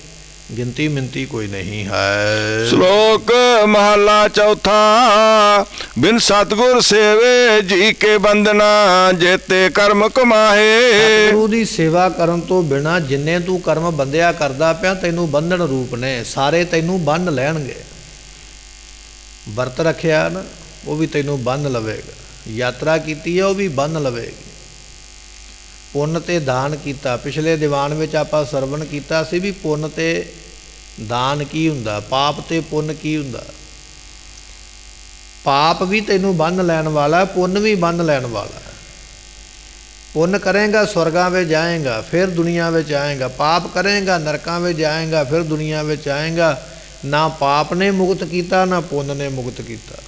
ਗਿਣਤੀ ਮਿੰਤੀ ਕੋਈ ਨਹੀਂ ਹੈ। ਸ਼ਲੋਕ ਮਹਲਾ ਚੌਥਾ। ਬਿਨ ਸਤਿਗੁਰ ਸੇਵੇ ਜੀ ਕੇ ਬੰਦਨਾ, ਜੇਤੇ ਕਰਮ ਕਮਾਹੇ। ਗੁਰੂ ਦੀ ਸੇਵਾ ਕਰਨ ਤੋਂ ਬਿਨਾ ਜਿੰਨੇ ਤੂੰ ਕਰਮ ਬੰਦਿਆ ਕਰਦਾ ਪਿਆ, ਤੈਨੂੰ ਬੰਧਨ ਰੂਪ ਨੇ, ਸਾਰੇ ਤੈਨੂੰ ਬੰਨ ਲੈਣਗੇ। ਵਰਤ ਰੱਖਿਆ ਨਾ, ਉਹ ਵੀ ਤੈਨੂੰ ਬੰਨ ਲਵੇਗਾ। ਯਾਤਰਾ ਕੀਤੀ ਹੈ, ਉਹ ਵੀ ਬੰਨ ਲਵੇਗੀ। ਪੁੰਨ ਤੇ ਦਾਨ ਕੀਤਾ, ਪਿਛਲੇ ਦੀਵਾਨ ਵਿੱਚ ਆਪਾਂ ਸਰਵਣ ਕੀਤਾ ਸੀ ਵੀ ਪੁੰਨ ਤੇ ਦਾਨ ਕੀ ਹੁੰਦਾ, ਪਾਪ ਤੇ ਪੁੰਨ ਕੀ ਹੁੰਦਾ। ਪਾਪ ਵੀ ਤੈਨੂੰ ਬੰਨ ਲੈਣ ਵਾਲਾ, ਪੁੰਨ ਵੀ ਬੰਨ ਲੈਣ ਵਾਲਾ। ਪੁੰਨ ਕਰੇਗਾ स्वर्गां ਵਿੱਚ ਜਾਏਗਾ, ਫਿਰ ਦੁਨੀਆ ਵਿੱਚ ਆਏਗਾ। ਪਾਪ ਕਰੇਗਾ ਨਰਕਾਂ ਵਿੱਚ ਜਾਏਗਾ, ਫਿਰ ਦੁਨੀਆ ਵਿੱਚ ਆਏਗਾ। ਨਾ ਪਾਪ ਨੇ ਮੁਕਤ ਕੀਤਾ, ਨਾ ਪੁੰਨ ਨੇ ਮੁਕਤ ਕੀਤਾ।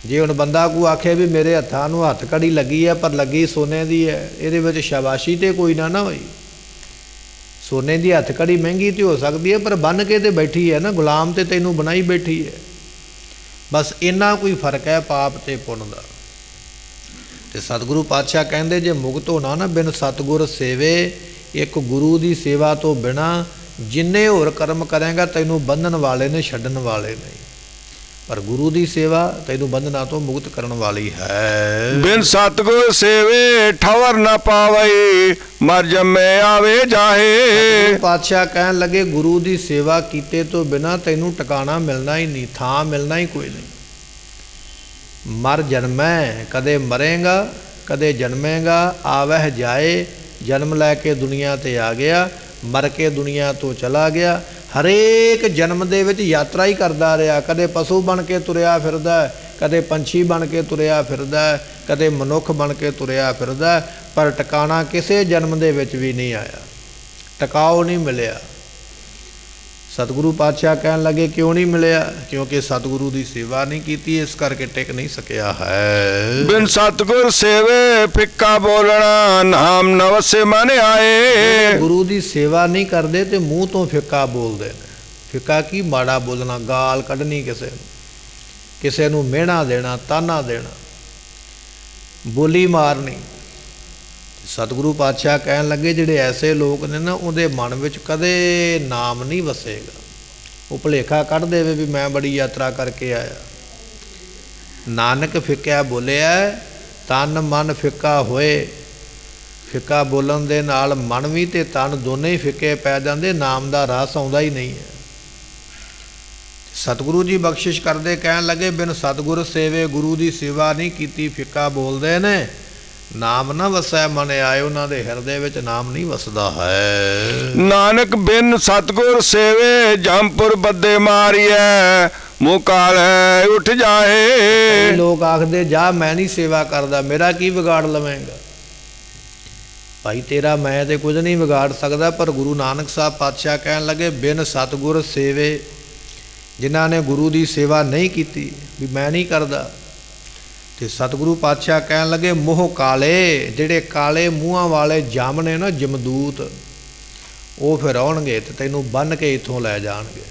ਜੇ ਹੁਣ ਬੰਦਾ ਕੋ ਆਖੇ ਵੀ ਮੇਰੇ ਹੱਥਾਂ ਨੂੰ ਹੱਥ ਕੜੀ ਲੱਗੀ ਹੈ, ਪਰ ਲੱਗੀ ਸੋਨੇ ਦੀ ਹੈ, ਇਹਦੇ ਵਿੱਚ ਸ਼ਾਬਾਸ਼ੀ ਤੇ ਕੋਈ ਨਾ ਹੋਈ। ਸੋਨੇ ਦੀ ਹੱਥ ਕੜੀ ਮਹਿੰਗੀ ਤੇ ਹੋ ਸਕਦੀ ਹੈ, ਪਰ ਬੰਨ ਕੇ ਤੇ ਬੈਠੀ ਹੈ ਨਾ, ਗੁਲਾਮ ਤੇ ਤੈਨੂੰ ਬਣਾਈ ਬੈਠੀ ਹੈ। ਬਸ ਇੰਨਾ ਕੋਈ ਫਰਕ ਹੈ ਪਾਪ ਤੇ ਪੁੰਨ ਦਾ। ਤੇ ਸਤਿਗੁਰੂ ਪਾਤਸ਼ਾਹ ਕਹਿੰਦੇ ਜੇ ਮੁਕਤ ਹੋਣਾ ਨਾ ਬਿਨ ਸਤਿਗੁਰ ਸੇਵੇ, ਇੱਕ ਗੁਰੂ ਦੀ ਸੇਵਾ ਤੋਂ ਬਿਨਾ ਜਿੰਨੇ ਹੋਰ ਕਰਮ ਕਰੇਗਾ ਤੈਨੂੰ ਬੰਧਨ ਵਾਲੇ ਨੇ, ਛੱਡਣ ਵਾਲੇ ਨਹੀਂ। ਪਰ ਗੁਰੂ ਦੀ ਸੇਵਾ ਤੈਨੂੰ ਬੰਧਨਾਂ ਤੋਂ ਮੁਕਤ ਕਰਨ ਵਾਲੀ ਹੈ। ਬਿਨ ਸਤਿਗੁਰ ਸੇਵੇ ਠਵਰ ਨਾ ਪਾਵਈ, ਮਰ ਜੰਮੇ ਆਵੇ ਜਾਹੇ। ਪਾਤਸ਼ਾਹ ਕਹਿਣ ਲੱਗੇ ਗੁਰੂ ਦੀ ਸੇਵਾ ਕੀਤੇ ਤੋਂ ਬਿਨਾ ਤੈਨੂੰ ਟਿਕਾਣਾ ਮਿਲਣਾ ਹੀ ਨਹੀਂ, ਥਾਂ ਮਿਲਣਾ ਹੀ ਕੋਈ ਨਹੀਂ। ਮਰ ਜਨਮੈ, ਕਦੇ ਮਰੇਗਾ ਕਦੇ ਜਨਮੇਗਾ, ਆਵਹਿ ਜਾਏ, ਜਨਮ ਲੈ ਕੇ ਦੁਨੀਆ ਤੇ ਆ ਗਿਆ, ਮਰ ਕੇ ਦੁਨੀਆ ਤੋਂ ਚਲਾ ਗਿਆ। ਹਰੇਕ ਜਨਮ ਦੇ ਵਿੱਚ ਯਾਤਰਾ ਹੀ ਕਰਦਾ ਰਿਹਾ। ਕਦੇ ਪਸ਼ੂ ਬਣ ਕੇ ਤੁਰਿਆ ਫਿਰਦਾ, ਕਦੇ ਪੰਛੀ ਬਣ ਕੇ ਤੁਰਿਆ ਫਿਰਦਾ, ਕਦੇ ਮਨੁੱਖ ਬਣ ਕੇ ਤੁਰਿਆ ਫਿਰਦਾ, ਪਰ ਟਿਕਾਣਾ ਕਿਸੇ ਜਨਮ ਦੇ ਵਿੱਚ ਵੀ ਨਹੀਂ ਆਇਆ, ਟਿਕਾਓ ਨਹੀਂ ਮਿਲਿਆ। ਸਤਿਗੁਰੂ ਪਾਤਸ਼ਾਹ ਕਹਿਣ ਲੱਗੇ ਕਿਉਂ ਨਹੀਂ ਮਿਲਿਆ? ਕਿਉਂਕਿ ਸਤਿਗੁਰੂ ਦੀ ਸੇਵਾ ਨਹੀਂ ਕੀਤੀ, ਇਸ ਕਰਕੇ ਟਿਕ ਨਹੀਂ ਸਕਿਆ ਹੈ। ਬਿਨ ਸਤਿਗੁਰ ਸੇਵੇ ਫਿੱਕਾ ਬੋਲਣਾ, ਨਾਮ ਨਵਸੇ ਮਨ ਆਏ। ਗੁਰੂ ਦੀ ਸੇਵਾ ਨਹੀਂ ਕਰਦੇ ਤੇ ਮੂੰਹ ਤੋਂ ਫਿੱਕਾ ਬੋਲਦੇ ਨੇ। ਫਿੱਕਾ ਕੀ? ਮਾੜਾ ਬੋਲਣਾ, ਗਾਲ ਕੱਢਣੀ ਕਿਸੇ ਨੂੰ ਮਿਹਣਾ ਦੇਣਾ, ਤਾਨਾ ਦੇਣਾ, ਬੋਲੀ ਮਾਰਨੀ। ਸਤਿਗੁਰੂ ਪਾਤਸ਼ਾਹ ਕਹਿਣ ਲੱਗੇ ਜਿਹੜੇ ਐਸੇ ਲੋਕ ਨੇ ਨਾ, ਉਹਦੇ ਮਨ ਵਿੱਚ ਕਦੇ ਨਾਮ ਨਹੀਂ ਵਸੇਗਾ। ਉਹ ਭੁਲੇਖਾ ਕੱਢ ਦੇਵੇ ਵੀ ਮੈਂ ਬੜੀ ਯਾਤਰਾ ਕਰਕੇ ਆਇਆ। ਨਾਨਕ ਫਿੱਕਿਆ ਬੋਲਿਆ, ਤਨ ਮਨ ਫਿੱਕਾ ਹੋਏ। ਫਿੱਕਾ ਬੋਲਣ ਦੇ ਨਾਲ ਮਨ ਵੀ ਤੇ ਤਨ ਦੋਨੇ ਹੀ ਫਿੱਕੇ ਪੈ ਜਾਂਦੇ, ਨਾਮ ਦਾ ਰਸ ਆਉਂਦਾ ਹੀ ਨਹੀਂ ਹੈ। ਸਤਿਗੁਰੂ ਜੀ ਬਖਸ਼ਿਸ਼ ਕਰਦੇ ਕਹਿਣ ਲੱਗੇ ਬਿਨ ਸਤਿਗੁਰ ਸੇਵੇ, ਗੁਰੂ ਦੀ ਸੇਵਾ ਨਹੀਂ ਕੀਤੀ, ਫਿੱਕਾ ਬੋਲਦੇ ਨੇ, ਨਾਮ ਨਾ ਵਸੈ ਮਨ ਆਏ। ਉਹਨਾਂ ਦੇ ਹਿਰਦੇ ਵਿੱਚ ਨਾਮ ਨਹੀਂ ਵਸਦਾ ਹੈ। ਨਾਨਕ ਬਿਨ ਸਤਿਗੁਰ ਸੇਵੇ, ਜੰਪੁਰ ਬੱਦੇ ਮਾਰੀਐ, ਮੂੰਹ ਕਾਲੇ ਉੱਠ ਜਾਏ। ਲੋਕ ਆਖਦੇ ਜਾ ਮੈਂ ਨਹੀਂ ਸੇਵਾ ਕਰਦਾ, ਮੇਰਾ ਕੀ ਵਿਗਾੜ ਲਵੇਂਗਾ? ਭਾਈ ਤੇਰਾ ਮੈਂ ਤੇ ਕੁਝ ਨਹੀਂ ਵਿਗਾੜ ਸਕਦਾ, ਪਰ ਗੁਰੂ ਨਾਨਕ ਸਾਹਿਬ ਪਾਤਸ਼ਾਹ ਕਹਿਣ ਲੱਗੇ ਬਿਨ ਸਤਿਗੁਰ ਸੇਵੇ, ਜਿਨ੍ਹਾਂ ਨੇ ਗੁਰੂ ਦੀ ਸੇਵਾ ਨਹੀਂ ਕੀਤੀ ਵੀ ਮੈਂ ਨਹੀਂ ਕਰਦਾ। ਤੇ ਸਤਿਗੁਰੂ ਪਾਤਸ਼ਾਹ ਕਹਿਣ ਲੱਗੇ ਮੋਹ ਕਾਲੇ, ਜਿਹੜੇ ਕਾਲੇ ਮੂੰਹਾਂ ਵਾਲੇ ਜਮ ਨੇ ਨਾ, ਜਮਦੂਤ, ਉਹ ਫਿਰ ਆਉਣਗੇ ਤੇ ਤੈਨੂੰ ਬੰਨ੍ਹ ਕੇ ਇੱਥੋਂ ਲੈ ਜਾਣਗੇ।